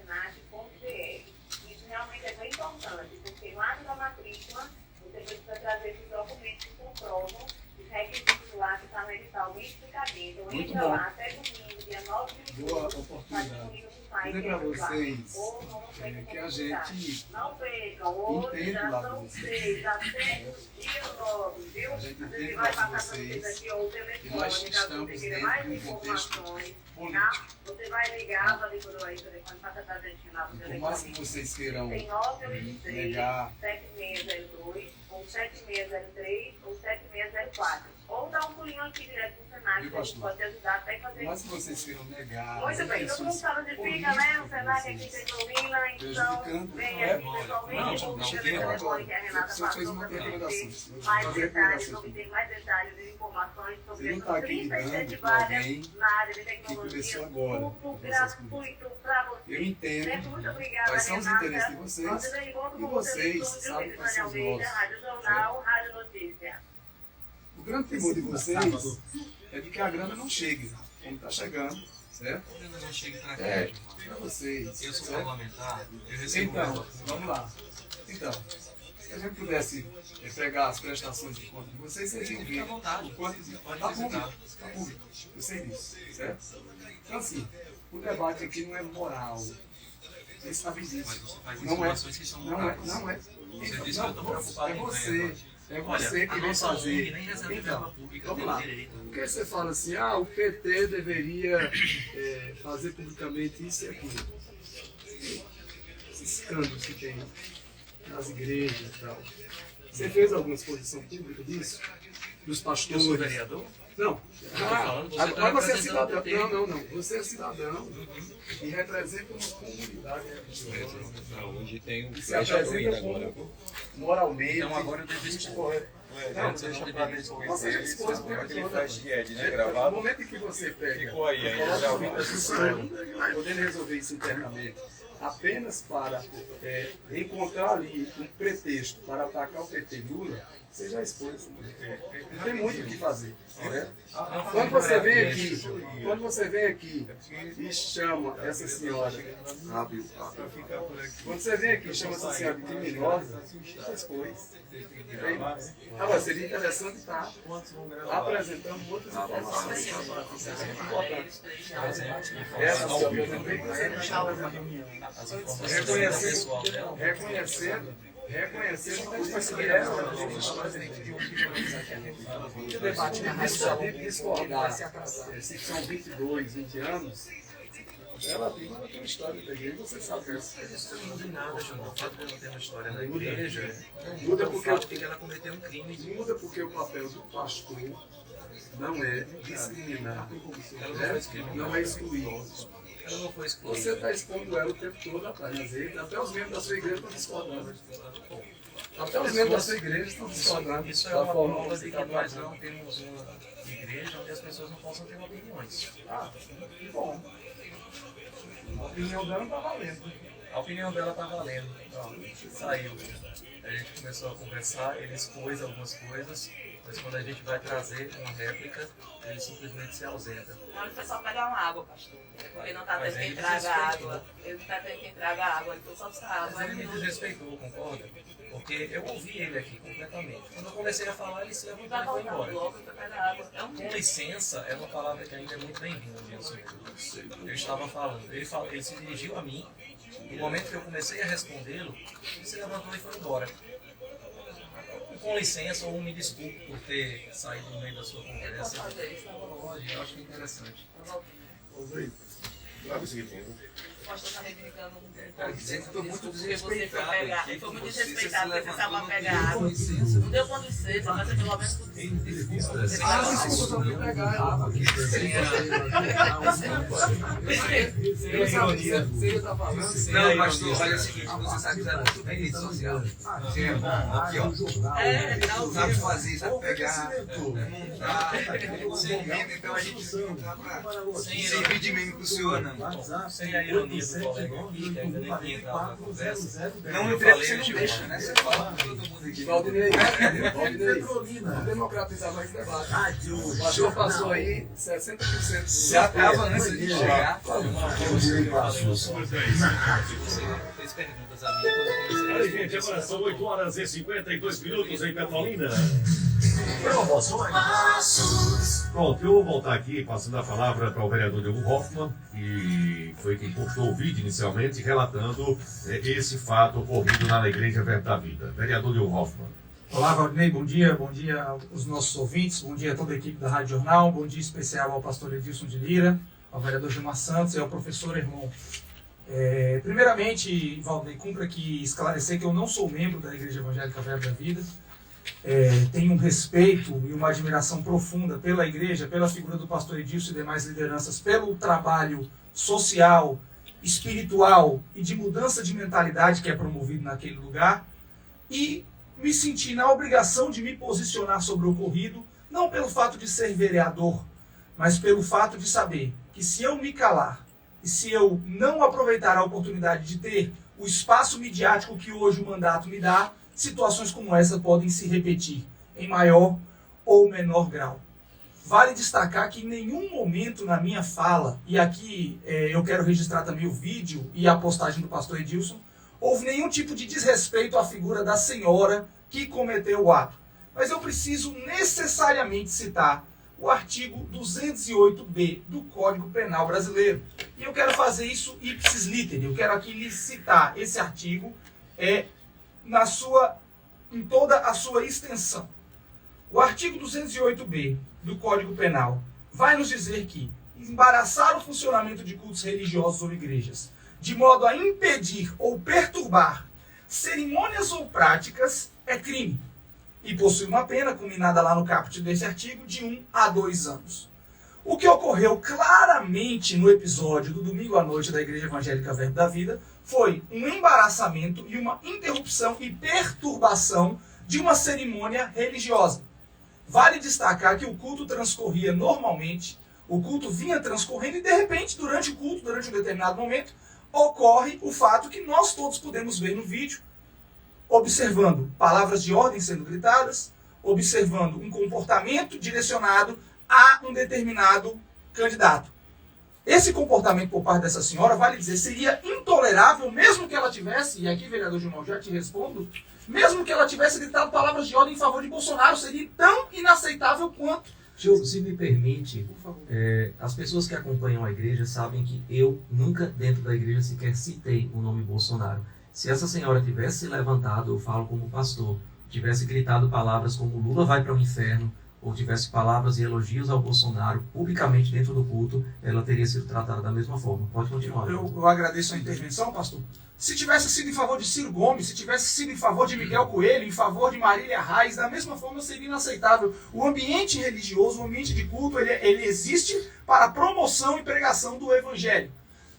www.pe.senat.br. Isso realmente é bem importante, porque lá na matrícula você precisa trazer esses documentos que comprovam os requisitos lá que está no edital bem explicadinho. Então entra lá até domingo, dia 9 de julho. Boa oportunidade. Dizer para vocês que a gente não percam, hoje entende já lá são de 6, até dia 9, viu? A gente entende vai lá de passar para vocês aqui o que telefone, nós caso estamos você queira dentro mais de um contexto informações, tá? político. Você vai ligar, vai decorar aí o telefone, passa para destinar o E por mais que telefone. vocês queiram Tem 983 negar, 7602, ou 7603, ou 7604. Ou dá um pulinho aqui direto no Senac, Viu, que a gente pastor? pode te ajudar até fazer por mais que isso. vocês queiram negar, Muito as bem, todo mundo intenções sabe onde fica, né? O Senac aqui políticas em Petrolina, então prejudicando, vem né? aqui pessoalmente, Não, ou não, fica no não, telefone que a Renata Você fez passou uma para recomendação. você Vou mais fazer detalhes, recomendações. obter mais detalhes e informações Você sobre não está essas aqui 37 ligando para vagas alguém na área de que tecnologia, começou agora tudo com essas gratuito para você. Eu entendo Sempre muito obrigada, quais são os Renata. interesses de vocês Nós volta e com vocês no estúdio, sabem quais são os Almeida, nossos. Rádio Jornal, Rádio Notícia. O grande temor de vocês é de que a grana não chegue, como está chegando, certo? Eu não chego para É, cá, Gilmar. para vocês. Eu sou certo? parlamentar, eu recebo Então, vamos lá. Então, se a gente pudesse pegar as prestações de conta de vocês, vocês iam Fique ver à vontade, o quanto pode tá visitar. público, tá público. Eu sei disso, certo? Então, assim, o debate aqui não é moral, estabilize. Mas você faz Não é, insinuações que são não é, locais. não é. Você disse que eu estou preocupado em você. É você Olha, que a vem nossa fazer. ONG nem recebe verba pública, Vamos tem lá. direito. Por que você fala assim, ah, o PT deveria fazer publicamente isso e aquilo? Esses escândalos que tem nas igrejas e tal. Você fez alguma exposição pública disso? Dos Eu pastores? sou vereador? Não. falando, você Agora tá você é representando o cidadão. PT. Não. Você é cidadão e representa uma comunidade religiosa. Hoje tem um E se flash ainda apresenta agora. como moralmente. Então agora eu devo expor. correto. Não, deixa pra depois. Você já expôs por Aquele aqui, flash de Ed, né? No Gravado. momento em que você pega, Ficou aí ainda, coloca já o vi. vídeo dessa história, podendo resolver isso internamente, apenas para encontrar ali um pretexto para atacar o PT Lula, você já expôs. Não tem muito o que fazer. Né? Quando você vem aqui e chama essa senhora, quando você vem aqui e chama essa senhora de criminosa, já expôs. Agora, seria interessante estar apresentando outras informações. Essa sua reconhecendo que discordar, se são 22, 20 anos, ela tem uma história da igreja, você sabe isso. Isso não muda em nada, João. O fato de ela ter uma história na igreja Muda o porque fato de que ela cometeu um crime. muda porque o papel do pastor não é discriminar, não é excluir. Ela não foi excluída. Você está expondo ela o tempo todo, rapaz. Às vezes, até os membros da sua igreja estão discordando. Até os membros da sua igreja estão discordando. Isso é da uma forma prova como de você que está nós tratando. não temos uma igreja onde as pessoas não possam ter opiniões. Ah, que bom. A opinião dela está valendo. A opinião dela está valendo. Então, saiu. A gente começou a conversar, ele expôs algumas coisas, mas quando a gente vai trazer uma réplica, ele simplesmente se ausenta. Não, ele foi só pegar uma água, pastor. Ele não está Mas tendo quem ele traga desrespeitou. água. Ele não está tendo quem traga água, ele foi só buscar água. Mas ele me desrespeitou, concorda? Porque eu ouvi ele aqui completamente. Quando eu comecei a falar, ele se levantou Vai e foi voltar embora. logo para pegar água. É um Com licença é uma palavra que ainda é muito bem-vinda no meu senhor. Eu estava falando, ele se dirigiu a mim, no momento que eu comecei a respondê-lo, ele se levantou e foi embora. Com licença, ou me desculpe por ter saído no meio da sua Ele pode conversa. fazer isso, não vou. Pode, eu acho que é interessante. Grava isso aqui, pô. O pastor está reivindicando um Quero dizer que foi muito Você foi desrespeitado pegar, aqui, foi muito você se desrespeitado, porque você levantou, estava não pegar teve água. licença. Não deu conta de ser, mas pelo menos desculpa. Desculpa, só fui pegar a água aqui. Você está falando? Não, mas tu olha o seguinte, você sabe usar muito bem rede social. Você é bom, aqui ó. É, não, Sabe fazer, sabe pegar, montar, sem meme, então a gente não dá pra servir de meme pro senhor, não. Sem a ironia do colega aqui, que ainda nem tinha entrado na conversa. Não me treve, você não deixa, né? Você fala com todo mundo aqui. Valdinei, vamos democratizar mais debate. O pastor passou aí 60% Já estava antes de chegar. Fez perguntas a mim quando eu comecei a Olha, responder. gente, agora são 8 horas e 52 minutos em Petrolina. Pronto, eu vou voltar aqui passando a palavra para o vereador Diogo Hoffmann, que foi quem postou o vídeo inicialmente, relatando esse fato ocorrido na Igreja Verbo da Vida. Vereador Diogo Hoffmann. Olá, Valdinei, bom dia aos nossos ouvintes, bom dia a toda a equipe da Rádio Jornal, bom dia especial ao pastor Edilson de Lira, ao vereador Gilmar Santos e ao professor Erlon. Primeiramente, Valdinei, cumpre aqui esclarecer que eu não sou membro da Igreja Evangélica Verbo da Vida, tenho um respeito e uma admiração profunda pela igreja, pela figura do pastor Edilson e demais lideranças, pelo trabalho social, espiritual e de mudança de mentalidade que é promovido naquele lugar, e me senti na obrigação de me posicionar sobre o ocorrido, não pelo fato de ser vereador, mas pelo fato de saber que se eu me calar e se eu não aproveitar a oportunidade de ter o espaço midiático que hoje o mandato me dá, situações como essa podem se repetir em maior ou menor grau. Vale destacar que em nenhum momento na minha fala, e aqui eu quero registrar também o vídeo e a postagem do pastor Edilson, houve nenhum tipo de desrespeito à figura da senhora que cometeu o ato. Mas eu preciso necessariamente citar o artigo 208b do Código Penal Brasileiro. E eu quero fazer isso ipsis literi, eu quero aqui lhe citar esse artigo em toda a sua extensão. O artigo 208b do Código Penal vai nos dizer que embaraçar o funcionamento de cultos religiosos ou igrejas, de modo a impedir ou perturbar cerimônias ou práticas, é crime. E possui uma pena, culminada lá no caput desse artigo, de 1 a 2 anos. O que ocorreu claramente no episódio do domingo à noite da Igreja Evangélica Verbo da Vida foi um embaraçamento e uma interrupção e perturbação de uma cerimônia religiosa. Vale destacar que o culto transcorria normalmente, o culto vinha transcorrendo e, de repente, durante o culto, durante um determinado momento, ocorre o fato que nós todos podemos ver no vídeo, observando palavras de ordem sendo gritadas, observando um comportamento direcionado a um determinado candidato. Esse comportamento por parte dessa senhora, vale dizer, seria intolerável, mesmo que ela tivesse, e aqui, vereador Gilmão, já te respondo, mesmo que ela tivesse gritado palavras de ordem em favor de Bolsonaro, seria tão inaceitável quanto. Gil, se me permite, as pessoas que acompanham a igreja sabem que eu nunca, dentro da igreja, sequer citei o nome Bolsonaro. Se essa senhora tivesse se levantado, eu falo como pastor, tivesse gritado palavras como Lula vai para o inferno, ou tivesse palavras e elogios ao Bolsonaro publicamente dentro do culto, ela teria sido tratada da mesma forma. Pode continuar. Eu agradeço a intervenção, pastor. Se tivesse sido em favor de Ciro Gomes, se tivesse sido em favor de Miguel Coelho, em favor de Marília Reis, da mesma forma seria inaceitável. O ambiente religioso, o ambiente de culto, ele existe para a promoção e pregação do evangelho.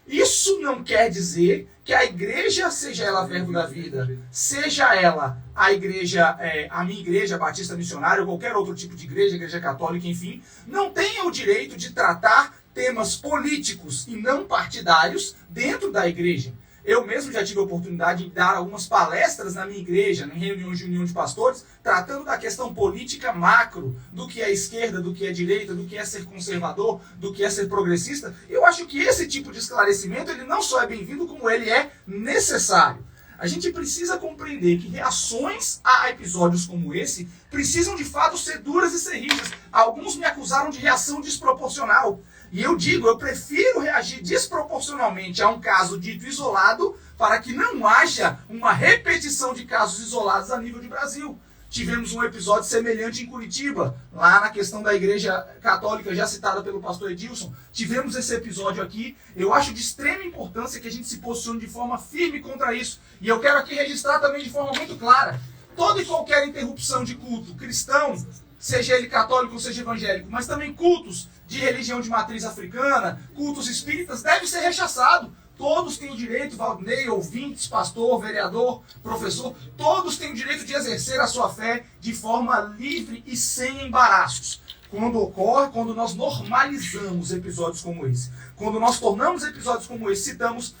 Isso não quer dizer que a igreja, seja ela Verbo da Vida, seja ela a igreja, a minha igreja batista missionária, ou qualquer outro tipo de igreja católica, enfim, não tenha o direito de tratar temas políticos e não partidários dentro da igreja. Eu mesmo já tive a oportunidade de dar algumas palestras na minha igreja, em reuniões de união de pastores, tratando da questão política macro, do que é esquerda, do que é direita, do que é ser conservador, do que é ser progressista. Eu acho que esse tipo de esclarecimento ele não só é bem-vindo, como ele é necessário. A gente precisa compreender que reações a episódios como esse precisam de fato ser duras e ser rígidas. Alguns me acusaram de reação desproporcional. E eu digo, eu prefiro reagir desproporcionalmente a um caso dito isolado para que não haja uma repetição de casos isolados a nível de Brasil. Tivemos um episódio semelhante em Curitiba, lá na questão da igreja católica, já citada pelo pastor Edilson. Tivemos esse episódio aqui. Eu acho de extrema importância que a gente se posicione de forma firme contra isso. E eu quero aqui registrar também de forma muito clara, toda e qualquer interrupção de culto cristão, seja ele católico ou seja evangélico, mas também cultos de religião de matriz africana, cultos espíritas, deve ser rechaçado. Todos têm o direito, Valdinei, ouvintes, pastor, vereador, professor, todos têm o direito de exercer a sua fé de forma livre e sem embaraços. Quando nós normalizamos episódios como esse, quando nós tornamos episódios como esse, citamos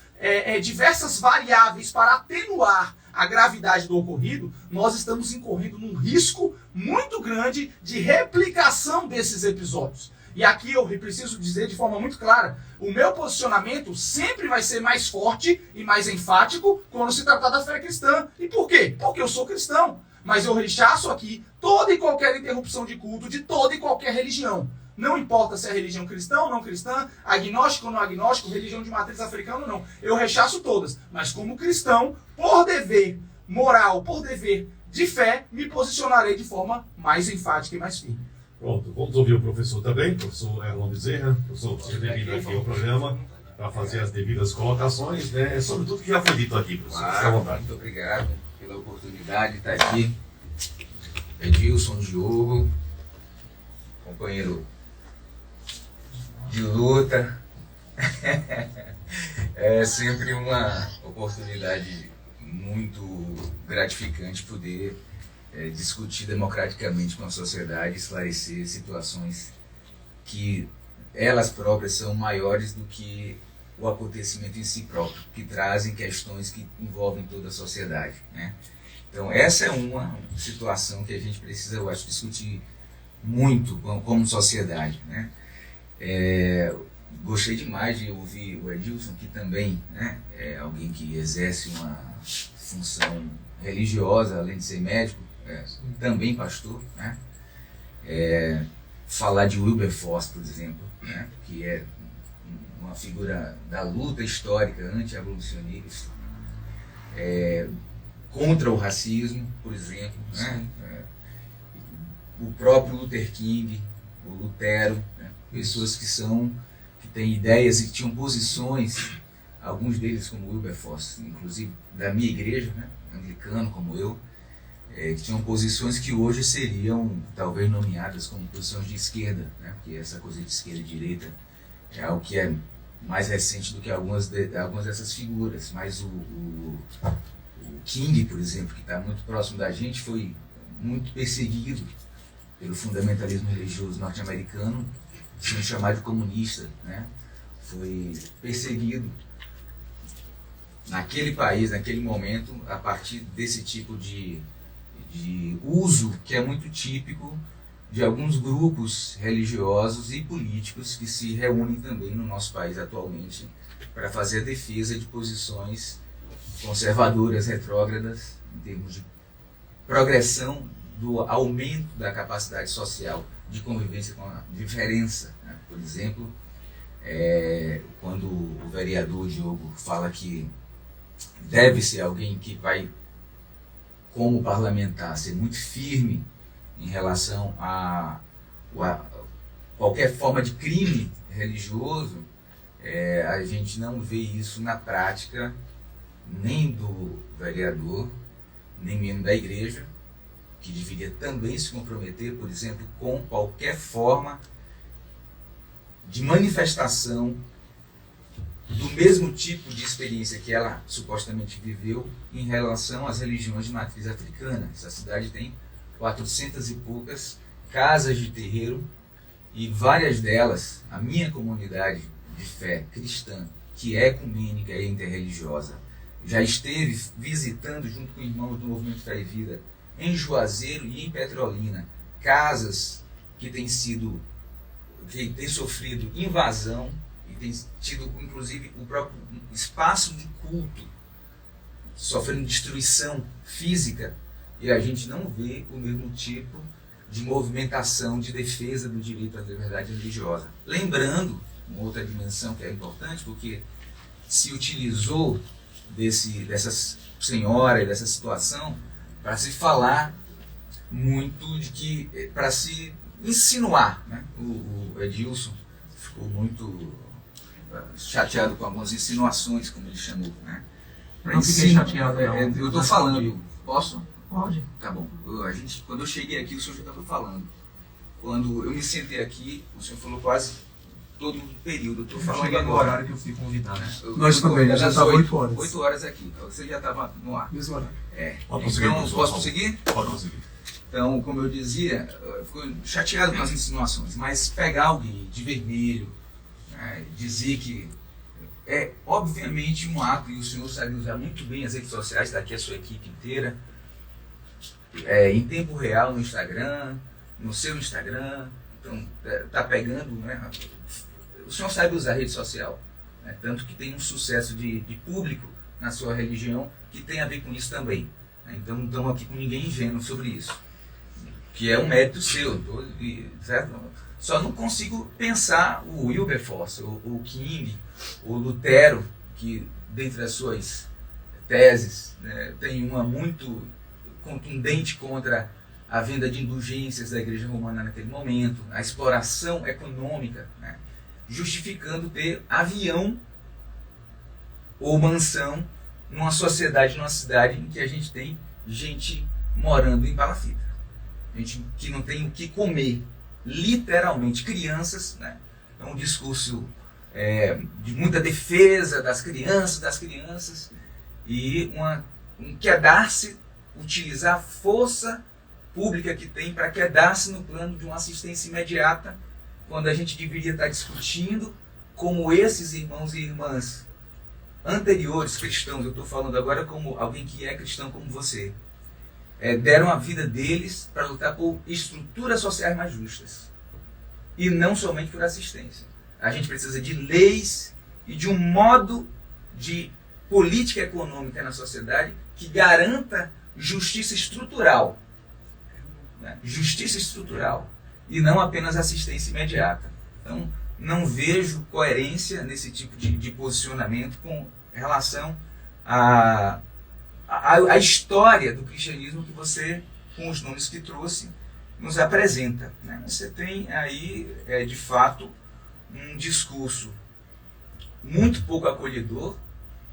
diversas variáveis para atenuar a gravidade do ocorrido, nós estamos incorrendo num risco muito grande de replicação desses episódios. E aqui eu preciso dizer de forma muito clara, o meu posicionamento sempre vai ser mais forte e mais enfático quando se tratar da fé cristã. E por quê? Porque eu sou cristão. Mas eu rechaço aqui toda e qualquer interrupção de culto de toda e qualquer religião. Não importa se é religião cristã ou não cristã, agnóstico ou não agnóstico, religião de matriz africana ou não. Eu rechaço todas. Mas como cristão, por dever moral, por dever de fé, me posicionarei de forma mais enfática e mais firme. Pronto, vamos ouvir o professor também, professor Erlon Bezerra. Professor, seja bem-vindo aqui ao programa para fazer as devidas colocações, né, sobre tudo que já foi dito aqui, professor. Fique à vontade. Muito obrigado pela oportunidade de estar aqui. Edilson, Diogo, companheiro de luta. É sempre uma oportunidade muito gratificante poder discutir democraticamente com a sociedade, esclarecer situações que elas próprias são maiores do que o acontecimento em si próprio, que trazem questões que envolvem toda a sociedade, né? Então essa é uma situação que a gente precisa, eu acho, discutir muito como sociedade, né? Gostei demais de ouvir o Edilson, que também, né, é alguém que exerce uma função religiosa, além de ser médico, também pastor, né? falar de Wilberforce, por exemplo, né, que é uma figura da luta histórica anti-abolicionista, contra o racismo, por exemplo, né, o próprio Luther King, o Lutero, né, pessoas que têm ideias e que tinham posições, alguns deles como Wilberforce, inclusive da minha igreja, né, anglicano como eu, que tinham posições que hoje seriam talvez nomeadas como posições de esquerda, né, porque essa coisa de esquerda e direita é algo que é mais recente do que algumas dessas figuras, mas o King, por exemplo, que está muito próximo da gente, foi muito perseguido pelo fundamentalismo religioso norte-americano, sendo chamado de comunista, né? Foi perseguido naquele país, naquele momento, a partir desse tipo de uso que é muito típico de alguns grupos religiosos e políticos que se reúnem também no nosso país atualmente para fazer a defesa de posições conservadoras, retrógradas, em termos de progressão do aumento da capacidade social de convivência com a diferença, né? Por exemplo, quando o vereador Diogo fala que deve ser alguém que vai, como parlamentar, ser muito firme em relação a qualquer forma de crime religioso, a gente não vê isso na prática nem do vereador, nem mesmo da igreja, que deveria também se comprometer, por exemplo, com qualquer forma de manifestação do mesmo tipo de experiência que ela supostamente viveu em relação às religiões de matriz africana. Essa cidade tem 400 e poucas casas de terreiro e várias delas, a minha comunidade de fé cristã, que é ecumênica e interreligiosa, já esteve visitando junto com irmãos do Movimento Fé e Vida em Juazeiro e em Petrolina, casas que têm sofrido invasão e têm tido, inclusive, o próprio espaço de culto sofrendo destruição física, e a gente não vê o mesmo tipo de movimentação de defesa do direito à liberdade religiosa. Lembrando, uma outra dimensão que é importante, porque se utilizou dessa senhora e dessa situação para se falar muito de que, para se insinuar, né? O Edilson ficou muito chateado com algumas insinuações, como ele chamou, né? Não fiquei chateado, não. Eu estou falando, posso? Pode. Tá bom. Quando eu cheguei aqui, o senhor já estava falando. Quando eu me sentei aqui, o senhor falou quase todo o período. Eu estou falando cheguei no agora. horário que eu fui convidado. Nós também, já estava 8 horas. 8 horas aqui. Você já estava no ar. Mesmo horário. Pode prosseguir, Então, professor. posso prosseguir? Pode conseguir. Então, como eu dizia, eu fico chateado com as insinuações, mas pegar alguém de vermelho, né, dizer que é obviamente um ato, e o senhor sabe usar muito bem as redes sociais, está aqui a sua equipe inteira, em tempo real no Instagram, no seu Instagram, então está pegando, né, o senhor sabe usar a rede social, né, tanto que tem um sucesso de público na sua religião que tem a ver com isso também, né, então não estamos aqui com ninguém ingênuo sobre isso, que é um mérito seu, certo? Só não consigo pensar o Wilberforce, o King, o Lutero, que dentre as suas teses, né, tem uma muito contundente contra a venda de indulgências da Igreja Romana naquele momento, a exploração econômica, né, justificando ter avião ou mansão numa sociedade, numa cidade em que a gente tem gente morando em palafita, gente que não tem o que comer, literalmente, crianças, né? É um discurso de muita defesa das crianças, e um quedar-se, utilizar a força pública que tem para quedar-se no plano de uma assistência imediata, quando a gente deveria estar discutindo como esses irmãos e irmãs anteriores cristãos, eu estou falando agora como alguém que é cristão como você, deram a vida deles para lutar por estruturas sociais mais justas e não somente por assistência. A gente precisa de leis e de um modo de política econômica na sociedade que garanta justiça estrutural, né? Justiça estrutural, e não apenas assistência imediata. Então, não vejo coerência nesse tipo de posicionamento com relação à história do cristianismo que você, com os nomes que trouxe, nos apresenta, né? Você tem aí, de fato, um discurso muito pouco acolhedor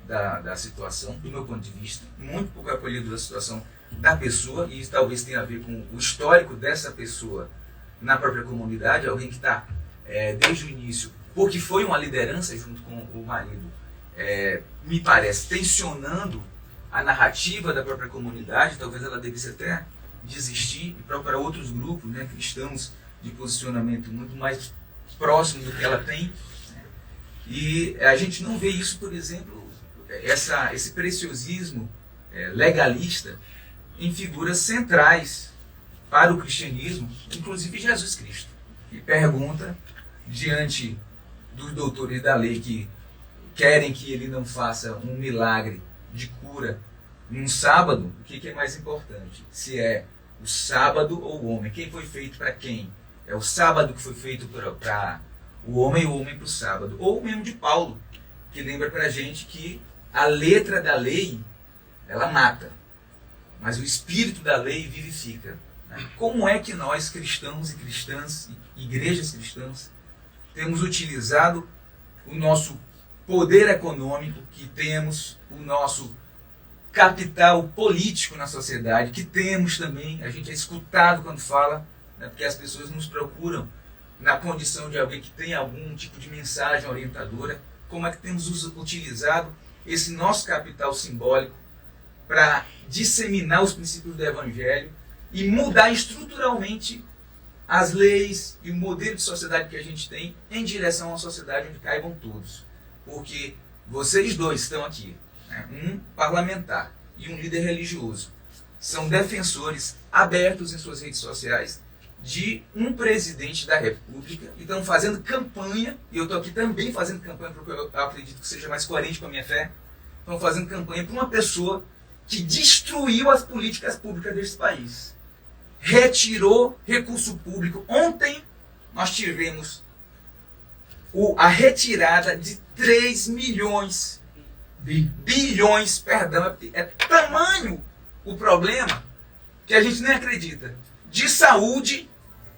da situação, do meu ponto de vista, muito pouco acolhedor da situação da pessoa, e isso talvez tenha a ver com o histórico dessa pessoa na própria comunidade, alguém que está desde o início, porque foi uma liderança junto com o marido, me parece, tensionando a narrativa da própria comunidade. Talvez ela devesse até desistir e procurar outros grupos, né, cristãos de posicionamento muito mais próximo do que ela tem. E a gente não vê isso, por exemplo, esse preciosismo legalista em figuras centrais para o cristianismo, inclusive Jesus Cristo, que pergunta, diante dos doutores da lei que querem que ele não faça um milagre de cura num sábado, o que é mais importante? Se é o sábado ou o homem? Quem foi feito para quem? É o sábado que foi feito para o homem para o sábado? Ou mesmo de Paulo, que lembra para a gente que a letra da lei, ela mata, mas o espírito da lei vivifica. Como é que nós, cristãos e cristãs, igrejas cristãs, temos utilizado o nosso poder econômico que temos, o nosso capital político na sociedade, que temos também, a gente é escutado quando fala, né, porque as pessoas nos procuram na condição de alguém que tem algum tipo de mensagem orientadora. Como é que temos utilizado esse nosso capital simbólico para disseminar os princípios do Evangelho e mudar estruturalmente as leis e o modelo de sociedade que a gente tem em direção a uma sociedade onde caibam todos. Porque vocês dois estão aqui, né, um parlamentar e um líder religioso, são defensores abertos em suas redes sociais de um presidente da República e estão fazendo campanha, e eu estou aqui também fazendo campanha porque eu acredito que seja mais coerente com a minha fé, estão fazendo campanha para uma pessoa que destruiu as políticas públicas deste país, retirou recurso público. Ontem nós tivemos a retirada de 3 milhões, bilhões, perdão, é tamanho o problema que a gente nem acredita, de saúde,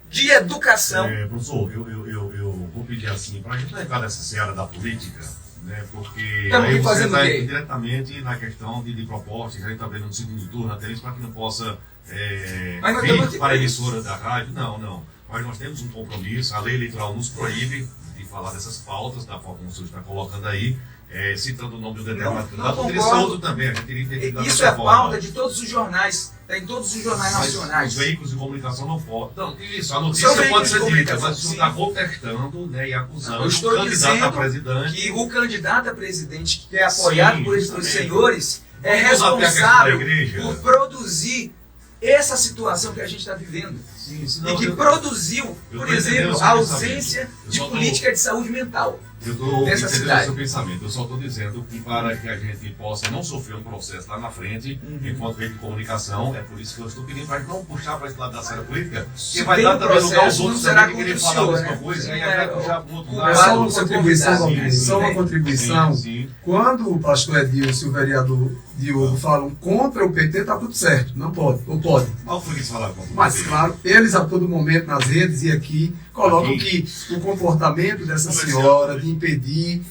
de educação. Professor, eu vou pedir assim, para a gente não entrar nessa seara da política, né, porque Estamos aí você fazendo está o quê? diretamente na questão de propostas, a gente está vendo no segundo turno, até isso para que não possa Mas vir para a emissora da rádio. Não. Mas nós temos um compromisso, a lei eleitoral nos proíbe de falar dessas pautas, da forma como o senhor está colocando aí, citando o nome do determinado candidato. Poderia ser outro também, a gente teria entendido. Isso é pauta de todos os jornais, está em todos os jornais nacionais. Os veículos de comunicação não podem. Não, isso, a São notícia pode veículos ser de dita, comunicação, mas o senhor está contestando, né, e acusando Eu estou o candidato a dizendo presidente. que o candidato a presidente, que é apoiado Sim, por esses dois justamente. senhores, é Vamos usar até a questão da responsável igreja. por produzir essa situação que a gente está vivendo. Sim, senão E que eu- produziu, eu por tô entendendo exemplo, o seu a pensamento. ausência Eu de só tô- política de saúde mental. Eu estou Dessa entendendo cidade. o seu pensamento. Eu só estou dizendo que para que a gente possa não sofrer um processo lá na frente, enquanto veículo de comunicação, é por isso que eu estou pedindo para não puxar para esse lado da série política, Se que vai tem dar um também lugar aos processo, outros não será também que querem contra o falar a senhor, mesma né? coisa, aí Não vai é puxar para um outro o- lado. É só uma Você contribuição, convidado. Valdir, só uma Sim, contribuição. sim. Quando o pastor Edilson e o vereador Diogo falam contra o PT, está tudo certo. Não pode, ou pode. Qual foi que eles falaram? Mas, claro, eles a todo momento nas redes e aqui colocam Aqui. que o comportamento dessa Comercial, senhora né? de impedir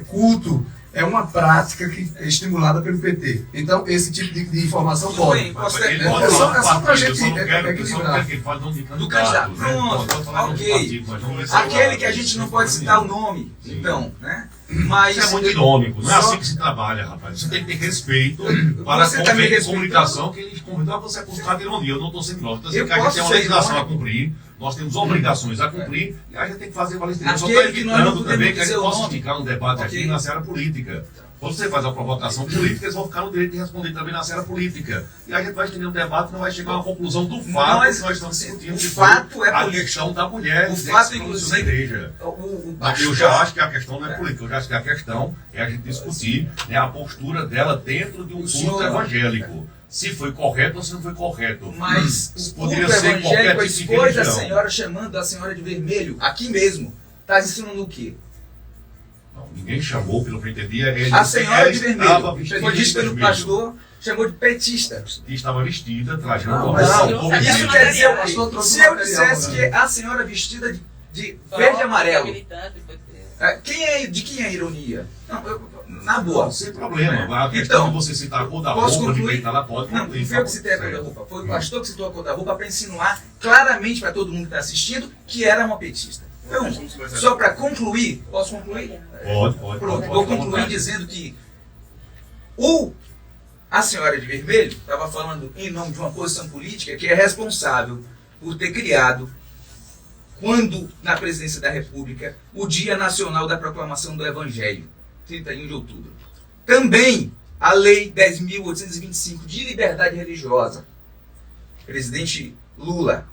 culto é uma prática que é estimulada pelo PT. Então, esse tipo de informação Tudo pode. bem, posso Ele ter- pode é falar só do pra partido, gente eu só não quero- eu só não equilibrar. quero que ele fale o nome de candidato. candidato. né? Pronto, Pode falar ok. do partido, mas vamos ver se Aquele que a gente não pode citar o nome, Sim. então, né? Mas Isso é muito irônico, não é Só- assim que se trabalha, rapaz. Você tem que ter respeito para Você com tá o me meio de respeitando? comunicação que eles convidaram você a acusar de ironia. Eu não estou sendo irônico. Estou dizendo Eu que a gente posso tem uma ser legislação a irônico? cumprir, nós temos obrigações a cumprir e a gente tem que fazer valer. Eu só Aquele estou que nós não evitando podemos também que a dizer gente o possa nome. ficar um debate Ok. aqui na seara política. Quando você faz uma provocação política, eles vão ficar no direito de responder também na seara política. E a gente vai estender um debate e não vai chegar a uma conclusão do fato Nós- que nós estamos discutindo. o que fato foi é a político. questão da mulher, O que fato, se pronunciou inclusive, na igreja. o Eu já acho que a questão não é política, eu já acho que a questão é a gente discutir, né, a postura dela dentro de um culto senhor- evangélico. se foi correto ou se não foi correto. Mas o culto Poderia ser qualquer evangélico tipo de expôs a religião. senhora chamando a senhora de vermelho, aqui mesmo. Está ensinando o quê? Não, ninguém chamou, pelo que eu entendia. A senhora de estava vermelho. vestida Foi de dito pelo vermelho. pastor, chamou de petista. E estava vestida, trajando Não, uma mas roupa não, como isso Isso igreja. quer dizer o Pastor quê? trouxe Se um eu material, dissesse né? que a senhora vestida de verde e amarelo, Militante, foi- de quem é a ironia? Não, na boa. Não, sem problema. A questão Então, de você citar a cor da posso roupa, de concluir? quem está lá, pode Não, concluir. não foi eu que citei a cor da roupa. Foi o pastor que citou a cor da roupa para insinuar claramente para todo mundo que está assistindo que era uma petista. Então, só para concluir, posso concluir? Pode. Pronto, vou concluir dizendo que a senhora de vermelho estava falando em nome de uma posição política que é responsável por ter criado, quando na presidência da República, o Dia Nacional da Proclamação do Evangelho, 31 de outubro. Também a Lei 10.825 de Liberdade Religiosa, presidente Lula.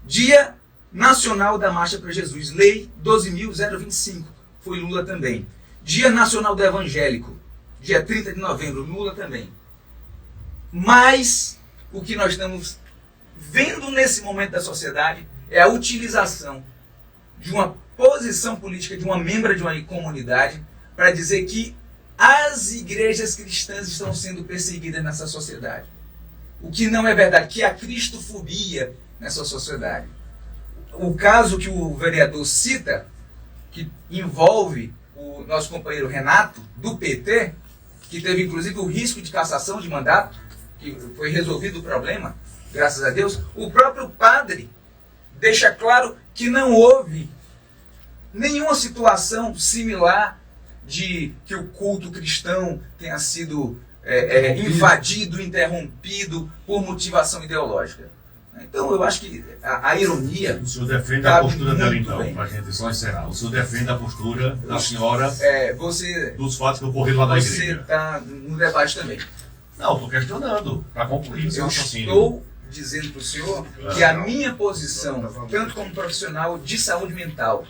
Dia Nacional da Marcha para Jesus, Lei 12.025, foi Lula também. Dia Nacional do Evangélico, dia 30 de novembro, Lula também. Mas o que nós estamos vendo nesse momento da sociedade é a utilização de uma posição política de uma membra de uma comunidade para dizer que as igrejas cristãs estão sendo perseguidas nessa sociedade. O que não é verdade, que há cristofobia nessa sociedade. O caso que o vereador cita, que envolve o nosso companheiro Renato, do PT, que teve inclusive o risco de cassação de mandato, que foi resolvido o problema, graças a Deus, o próprio padre deixa claro que não houve nenhuma situação similar de que o culto cristão tenha sido invadido, interrompido por motivação ideológica. Então eu acho que a ironia... O senhor defende a cabe postura dela, muito então, bem. para a gente só encerrar. O senhor defende a postura da senhora Você dos fatos que ocorreram lá na igreja. está no debate também. Não, estou questionando, para concluir esse Eu raciocínio. estou dizendo para o senhor que a minha posição, tanto como profissional de saúde mental,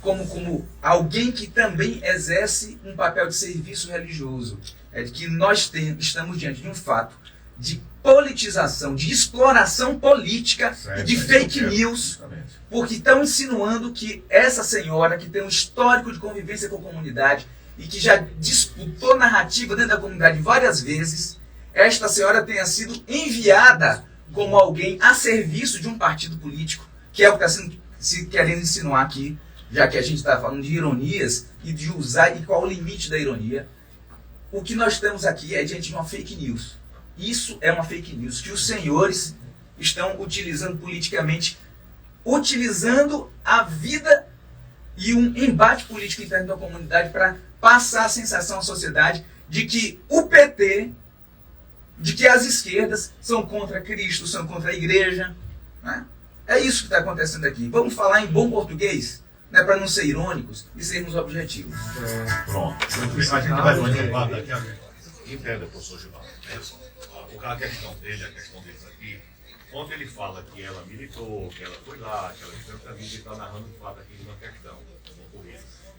como alguém que também exerce um papel de serviço religioso, é de que nós estamos diante de um fato de politização, de exploração política e de fake news, porque estão insinuando que essa senhora, que tem um histórico de convivência com a comunidade e que já disputou narrativa dentro da comunidade várias vezes, esta senhora tenha sido enviada como alguém a serviço de um partido político, que é o que está se querendo insinuar aqui, já que a gente está falando de ironias e de usar e qual o limite da ironia. O que nós temos aqui é diante de uma fake news. Isso é uma fake news que os senhores estão utilizando politicamente, utilizando a vida e um embate político interno da comunidade para passar a sensação à sociedade de que o PT, de que as esquerdas são contra Cristo, são contra a igreja. Né? É isso que está acontecendo aqui. Vamos falar em bom português, né, para não ser irônicos e sermos objetivos. Pronto. A gente vai continuar daqui a pouco. Entenda, professor Gilmar. A questão dele, a questão deles aqui, ontem ele fala que ela militou, que ela foi lá, que ela viveu o caminho, ele está narrando o fato aqui de uma questão.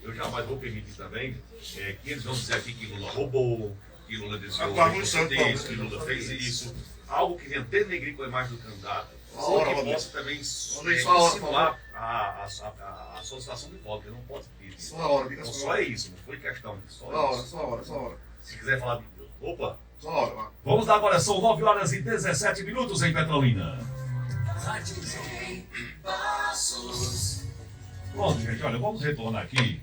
Eu jamais vou permitir também que eles vão dizer aqui que Lula roubou, que Lula desviou disso, que Lula fez isso. Algo que venha denegrir com a imagem do candidato. Que possa também insinuar a solicitação de voto, ele não pode pedir. Então, só é isso, não foi questão. Só isso. Se quiser falar de... Opa! Vamos lá agora, são 9 horas e 17 minutos em Petrolina. Bom, gente, olha, vamos retornar aqui.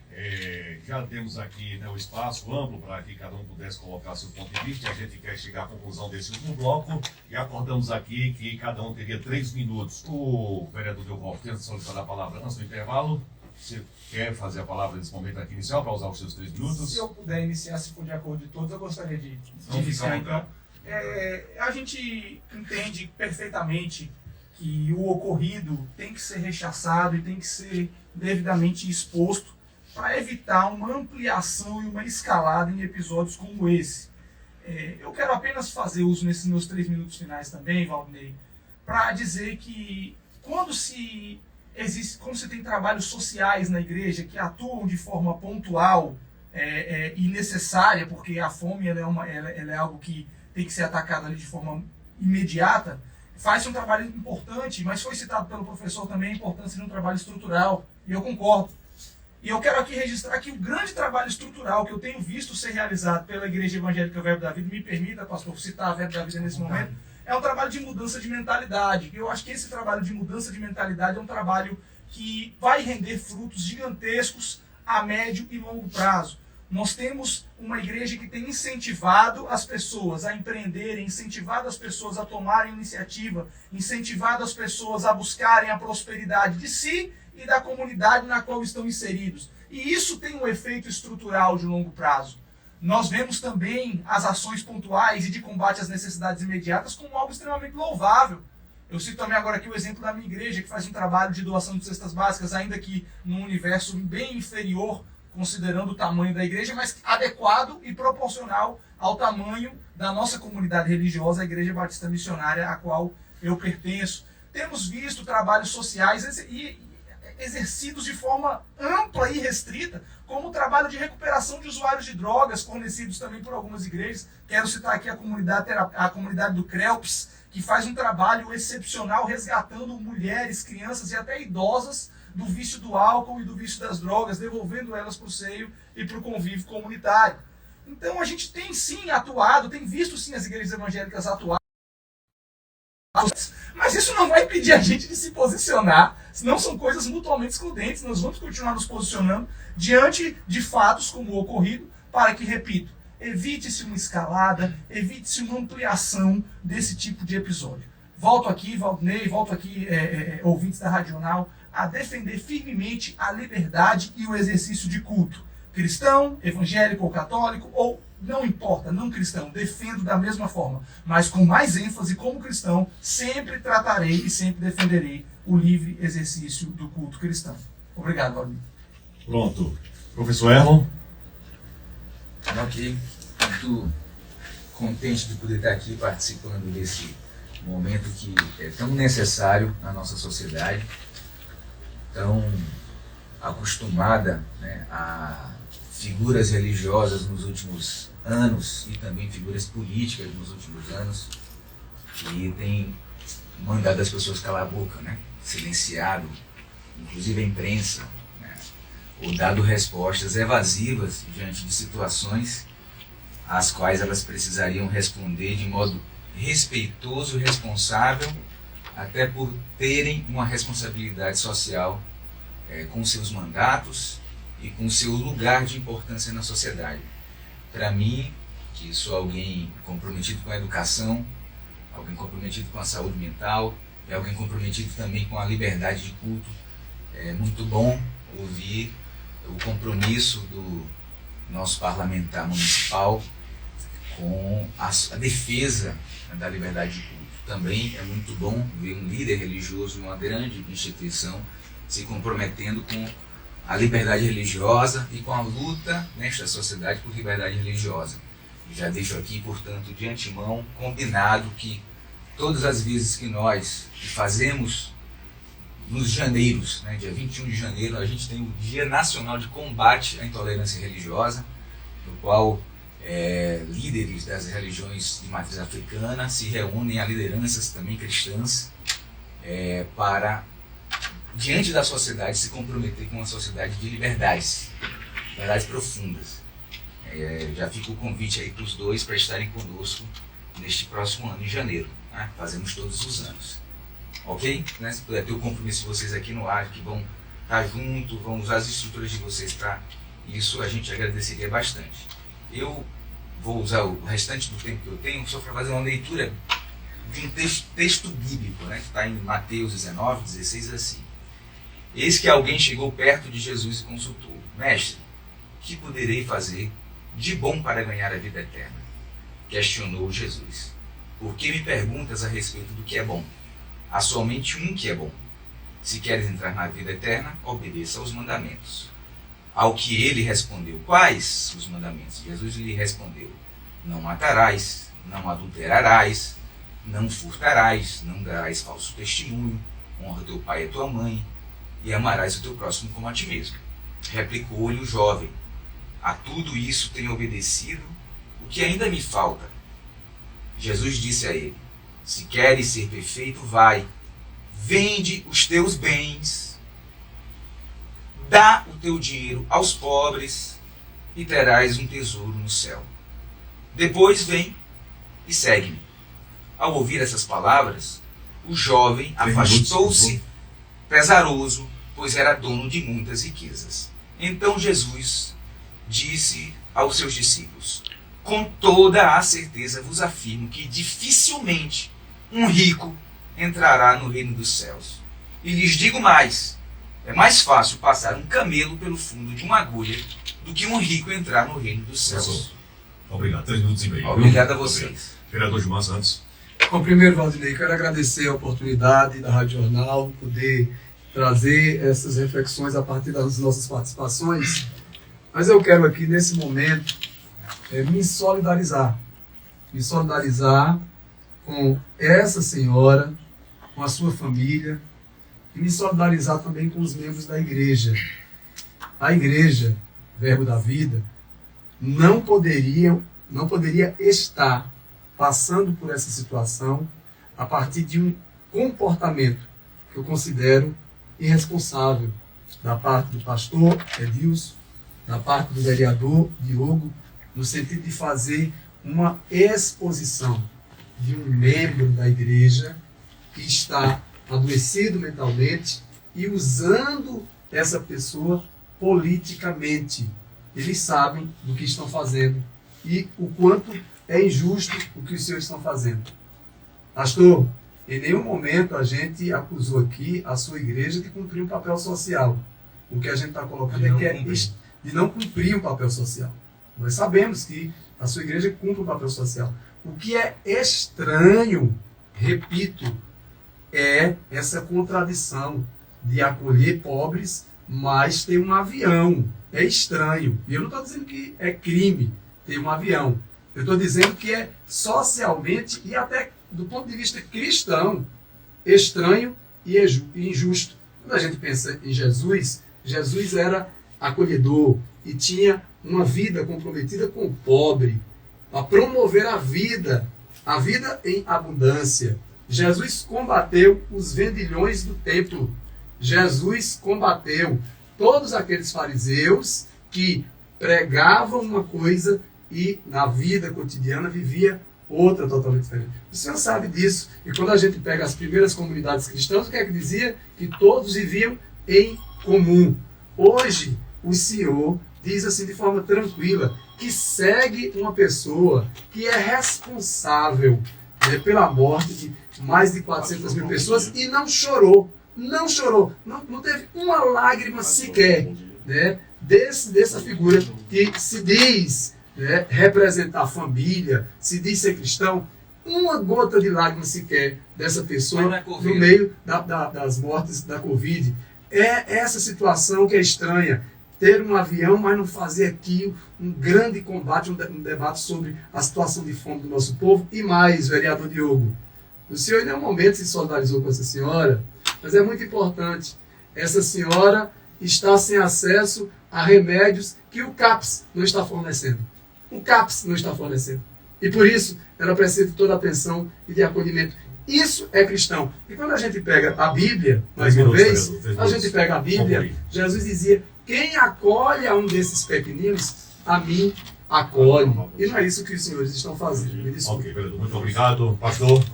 Já temos aqui, né, o espaço amplo para que cada um pudesse colocar seu ponto de vista. A gente quer chegar à conclusão desse último bloco e acordamos aqui que cada um teria 3 minutos. O vereador Delvolf tenta solicitar a palavra antes do intervalo. Você quer fazer a palavra nesse momento aqui inicial para usar os seus 3 minutos? Se eu puder iniciar, se for de acordo de todos, eu gostaria de Não iniciar fica então. A gente entende perfeitamente que o ocorrido tem que ser rechaçado e tem que ser devidamente exposto para evitar uma ampliação e uma escalada em episódios como esse. Eu quero apenas fazer uso nesses meus 3 minutos finais também, Valdinei, para dizer que quando se tem trabalhos sociais na igreja que atuam de forma pontual e necessária, porque a fome ela é algo que tem que ser atacada ali de forma imediata, faz um trabalho importante, mas foi citado pelo professor também a importância de um trabalho estrutural, e eu concordo. E eu quero aqui registrar que o grande trabalho estrutural que eu tenho visto ser realizado pela Igreja Evangélica Verbo da Vida, me permita, pastor, citar a Verbo da Vida nesse momento, é um trabalho de mudança de mentalidade. Eu acho que esse trabalho de mudança de mentalidade é um trabalho que vai render frutos gigantescos a médio e longo prazo. Nós temos uma igreja que tem incentivado as pessoas a empreenderem, incentivado as pessoas a tomarem iniciativa, incentivado as pessoas a buscarem a prosperidade de si e da comunidade na qual estão inseridos. E isso tem um efeito estrutural de longo prazo. Nós vemos também as ações pontuais e de combate às necessidades imediatas como algo extremamente louvável. Eu cito também agora aqui o exemplo da minha igreja, que faz um trabalho de doação de cestas básicas, ainda que num universo bem inferior, considerando o tamanho da igreja, mas adequado e proporcional ao tamanho da nossa comunidade religiosa, a Igreja Batista Missionária, a qual eu pertenço. Temos visto trabalhos sociais exercidos de forma ampla e restrita, como o trabalho de recuperação de usuários de drogas, fornecidos também por algumas igrejas. Quero citar aqui a comunidade do CRELPS, que faz um trabalho excepcional resgatando mulheres, crianças e até idosas do vício do álcool e do vício das drogas, devolvendo elas para o seio e para o convívio comunitário. Então a gente tem sim atuado, tem visto sim as igrejas evangélicas atuar, mas isso não vai impedir a gente de se posicionar, não são coisas mutuamente excludentes. Nós vamos continuar nos posicionando diante de fatos como o ocorrido, para que, repito, evite-se uma escalada, evite-se uma ampliação desse tipo de episódio. Volto aqui, Valdinei, ouvintes da Radional, a defender firmemente a liberdade e o exercício de culto. Cristão, evangélico ou católico, ou não importa, não cristão, defendo da mesma forma, mas com mais ênfase como cristão, sempre tratarei e sempre defenderei o livre exercício do culto cristão. Obrigado, Valdinei. Pronto. Professor Erlon? Ok, muito contente de poder estar aqui participando desse momento que é tão necessário na nossa sociedade, tão acostumada, né, a figuras religiosas nos últimos anos e também figuras políticas nos últimos anos, que tem mandado as pessoas calar a boca, né, silenciado, inclusive a imprensa, né, ou dado respostas evasivas diante de situações às quais elas precisariam responder de modo respeitoso e responsável, até por terem uma responsabilidade social com seus mandatos e com seu lugar de importância na sociedade. Para mim, que sou alguém comprometido com a educação, alguém comprometido com a saúde mental, e alguém comprometido também com a liberdade de culto, é muito bom ouvir o compromisso do nosso parlamentar municipal com a defesa da liberdade de culto. Também é muito bom ver um líder religioso, uma grande instituição, se comprometendo com a liberdade religiosa e com a luta nesta sociedade por liberdade religiosa. Já deixo aqui, portanto, de antemão, combinado que todas as vezes que nós fazemos nos janeiros, né, dia 21 de janeiro, a gente tem o Dia Nacional de Combate à Intolerância Religiosa, no qual líderes das religiões de matriz africana se reúnem a lideranças também cristãs para, diante da sociedade, se comprometer com uma sociedade de liberdades profundas. Já fica o convite aí para os dois para estarem conosco neste próximo ano, em janeiro, né? Fazemos todos os anos. Ok? Né? Se puder ter o compromisso de vocês aqui no ar, que vão estar junto, vão usar as estruturas de vocês para isso, a gente agradeceria bastante. Eu vou usar o restante do tempo que eu tenho só para fazer uma leitura de um texto bíblico, né, que está em Mateus 19, 16, assim. Eis que alguém chegou perto de Jesus e consultou: Mestre, que poderei fazer de bom para ganhar a vida eterna? Questionou Jesus: Por que me perguntas a respeito do que é bom? Há somente um que é bom. Se queres entrar na vida eterna, obedeça aos mandamentos. Ao que ele respondeu: Quais os mandamentos? Jesus lhe respondeu: Não matarás, não adulterarás, não furtarás, não darás falso testemunho, honra teu pai e tua mãe, e amarás o teu próximo como a ti mesmo. Replicou-lhe o jovem: A tudo isso tenho obedecido, o que ainda me falta? Jesus disse a ele: se queres ser perfeito, vai, vende os teus bens, dá o teu dinheiro aos pobres e terás um tesouro no céu. Depois vem e segue-me. Ao ouvir essas palavras, o jovem afastou-se pesaroso, pois era dono de muitas riquezas. Então Jesus disse aos seus discípulos: com toda a certeza vos afirmo que dificilmente um rico entrará no reino dos céus. E lhes digo mais: é mais fácil passar um camelo pelo fundo de uma agulha do que um rico entrar no reino dos céus. Obrigado, 3 minutos e meio. Obrigado a vocês. Vereador Gilmar Santos. Bom, primeiro, Valdinei, quero agradecer a oportunidade da Rádio Jornal poder trazer essas reflexões a partir das nossas participações, mas eu quero aqui, nesse momento, me solidarizar com essa senhora, com a sua família, e me solidarizar também com os membros da igreja. A igreja, Verbo da Vida, não poderia estar passando por essa situação a partir de um comportamento que eu considero irresponsável da parte do pastor Edilson, da parte do vereador Diogo, no sentido de fazer uma exposição de um membro da igreja que está adoecido mentalmente e usando essa pessoa politicamente. Eles sabem do que estão fazendo e o quanto é injusto o que os senhores estão fazendo. Pastor, em nenhum momento a gente acusou aqui a sua igreja de cumprir um papel social. O que a gente está colocando de não cumprir um papel social. Nós sabemos que a sua igreja cumpre um papel social. O que é estranho, repito, é essa contradição de acolher pobres, mas ter um avião. É estranho. E eu não estou dizendo que é crime ter um avião. Eu estou dizendo que é socialmente e até do ponto de vista cristão estranho e injusto. Quando a gente pensa em Jesus, Jesus era acolhedor e tinha uma vida comprometida com o pobre, a promover a vida em abundância. Jesus combateu os vendilhões do templo. Jesus combateu todos aqueles fariseus que pregavam uma coisa e na vida cotidiana vivia outra totalmente diferente. O senhor sabe disso. E quando a gente pega as primeiras comunidades cristãs, o que é que dizia? Que todos viviam em comum. Hoje, o senhor diz assim de forma tranquila que segue uma pessoa que é responsável pela morte de mais de 400 mil pessoas e não chorou. Não chorou. Não teve uma lágrima sequer dessa figura que se diz representar a família, se diz ser cristão. Uma gota de lágrima sequer dessa pessoa no meio das mortes da Covid. É essa situação que é estranha. Ter um avião, mas não fazer aqui um grande combate, um debate sobre a situação de fome do nosso povo. E mais, vereador Diogo, o senhor em nenhum momento se solidarizou com essa senhora, mas é muito importante. Essa senhora está sem acesso a remédios que o CAPS não está fornecendo. O CAPS não está fornecendo. E por isso, ela precisa de toda a atenção e de acolhimento. Isso é cristão. E quando a gente pega a Bíblia, mais uma vez, a gente pega a Bíblia, Jesus dizia: quem acolhe a um desses pequeninos, a mim acolhe. E não é isso que os senhores estão fazendo. Me desculpe. Ok, vereador. Muito obrigado. Pastor.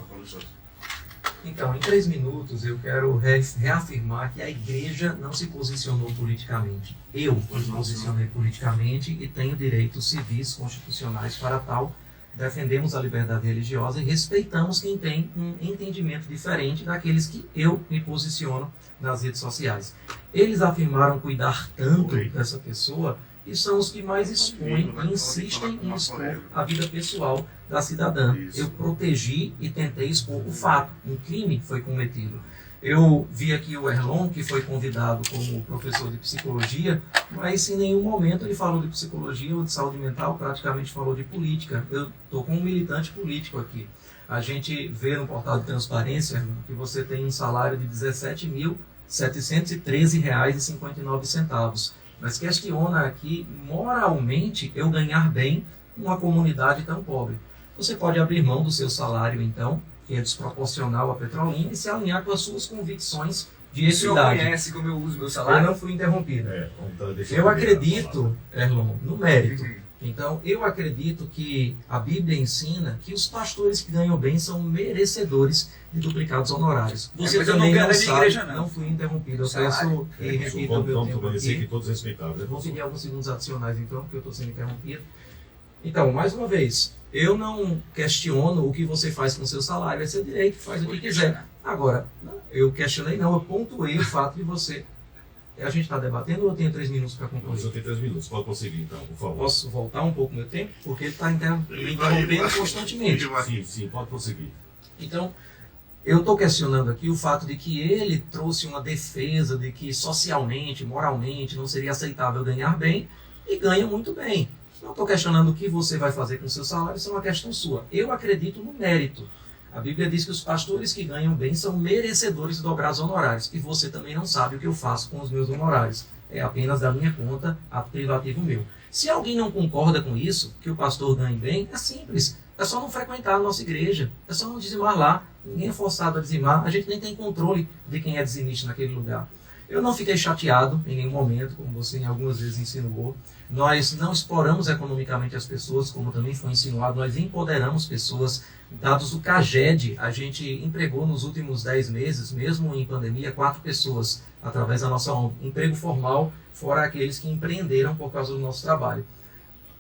Então, em 3 minutos, eu quero reafirmar que a igreja não se posicionou politicamente. Eu me posicionei politicamente e tenho direitos civis constitucionais para tal. Defendemos a liberdade religiosa e respeitamos quem tem um entendimento diferente daqueles que eu me posiciono nas redes sociais. Eles afirmaram cuidar tanto dessa pessoa e são os que mais expõem e insistem em expor a vida pessoal da cidadã. Eu protegi e tentei expor o fato. Um crime foi cometido. Eu vi aqui o Erlon, que foi convidado como professor de psicologia, mas em nenhum momento ele falou de psicologia ou de saúde mental, praticamente falou de política. Eu estou com um militante político aqui. A gente vê no portal de transparência, Erlon, que você tem um salário de R$ 17.713,59. Mas questiona aqui, moralmente, eu ganhar bem uma comunidade tão pobre. você pode abrir mão do seu salário, então, que é desproporcional à Petrolina, e se alinhar com as suas convicções de O senhor equidade. conhece como eu uso meu Eu salário? não fui interrompido. Deixa Eu terminar a acredito, palavra. Erlon, no mérito. Então, eu acredito que a Bíblia ensina que os pastores que ganham bem são merecedores de duplicados honorários. Você mas eu não também ganho não da minha sabe, igreja, não. não fui interrompido. Eu Salário? peço que repita o meu Vamos tempo conhecer aqui. que todos respeitados. Eu vou pedir alguns segundos adicionais, então, porque eu estou sendo interrompido. Então, mais uma vez, eu não questiono o que você faz com o seu salário, é seu direito, faz o que quiser. Agora, eu questionei não, eu pontuei o fato de você... A gente está debatendo ou eu tenho 3 minutos para concluir? Você tem 3 minutos. Pode prosseguir, então, por favor. Posso voltar um pouco meu tempo? Porque ele está me interrompendo constantemente. Sim, pode prosseguir. Então, eu estou questionando aqui o fato de que ele trouxe uma defesa de que socialmente, moralmente, não seria aceitável ganhar bem e ganha muito bem. Não estou questionando o que você vai fazer com o seu salário, isso é uma questão sua. Eu acredito no mérito. A Bíblia diz que os pastores que ganham bem são merecedores de dobrar os honorários. E você também não sabe o que eu faço com os meus honorários. É apenas da minha conta, ato privativo meu. Se alguém não concorda com isso, que o pastor ganhe bem, é simples. É só não frequentar a nossa igreja. É só não dizimar lá. Ninguém é forçado a dizimar. A gente nem tem controle de quem é dizimista naquele lugar. Eu não fiquei chateado em nenhum momento, como você em algumas vezes insinuou. Nós não exploramos economicamente as pessoas, como também foi insinuado. Nós empoderamos pessoas. Dados do CAGED, a gente empregou nos últimos 10 meses, mesmo em pandemia, 4 pessoas através da nossa ONG. Emprego formal, fora aqueles que empreenderam por causa do nosso trabalho.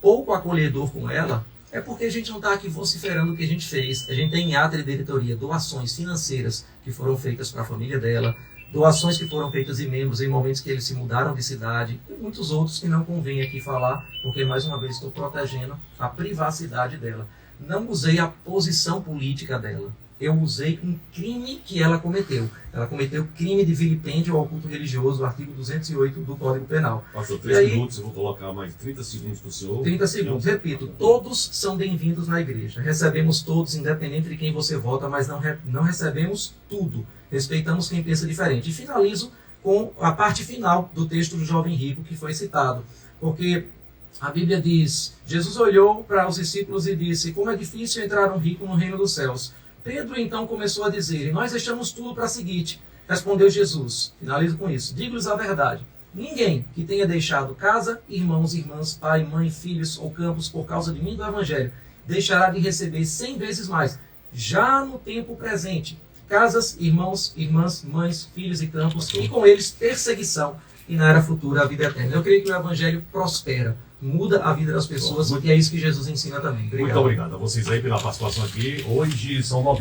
Pouco acolhedor com ela é porque a gente não está aqui vociferando o que a gente fez. A gente tem em ata de diretoria doações financeiras que foram feitas para a família dela, doações que foram feitas em membros em momentos que eles se mudaram de cidade, e muitos outros que não convém aqui falar, porque mais uma vez estou protegendo a privacidade dela. Não usei a posição política dela. Eu usei um crime que ela cometeu. Ela cometeu crime de vilipêndio ao culto religioso, artigo 208 do Código Penal. Passou 3 minutos, eu vou colocar mais 30 segundos para o senhor. 30 segundos, repito, todos são bem-vindos na igreja. Recebemos todos, independente de quem você vota, mas não recebemos tudo. Respeitamos quem pensa diferente. E finalizo com a parte final do texto do jovem rico que foi citado. Porque a Bíblia diz, Jesus olhou para os discípulos e disse, como é difícil entrar um rico no reino dos céus. Pedro então começou a dizer, nós deixamos tudo para seguir-te. Respondeu Jesus, finalizo com isso, digo-lhes a verdade. Ninguém que tenha deixado casa, irmãos, irmãs, pai, mãe, filhos ou campos por causa de mim e do Evangelho, deixará de receber 100 vezes mais, já no tempo presente, casas, irmãos, irmãs, mães, filhos e campos, e com eles perseguição, e na era futura a vida eterna. Eu creio que o Evangelho prospera, muda a vida das pessoas, e é isso que Jesus ensina também. Obrigado. Muito obrigado a vocês aí pela participação aqui. Hoje são 9 horas.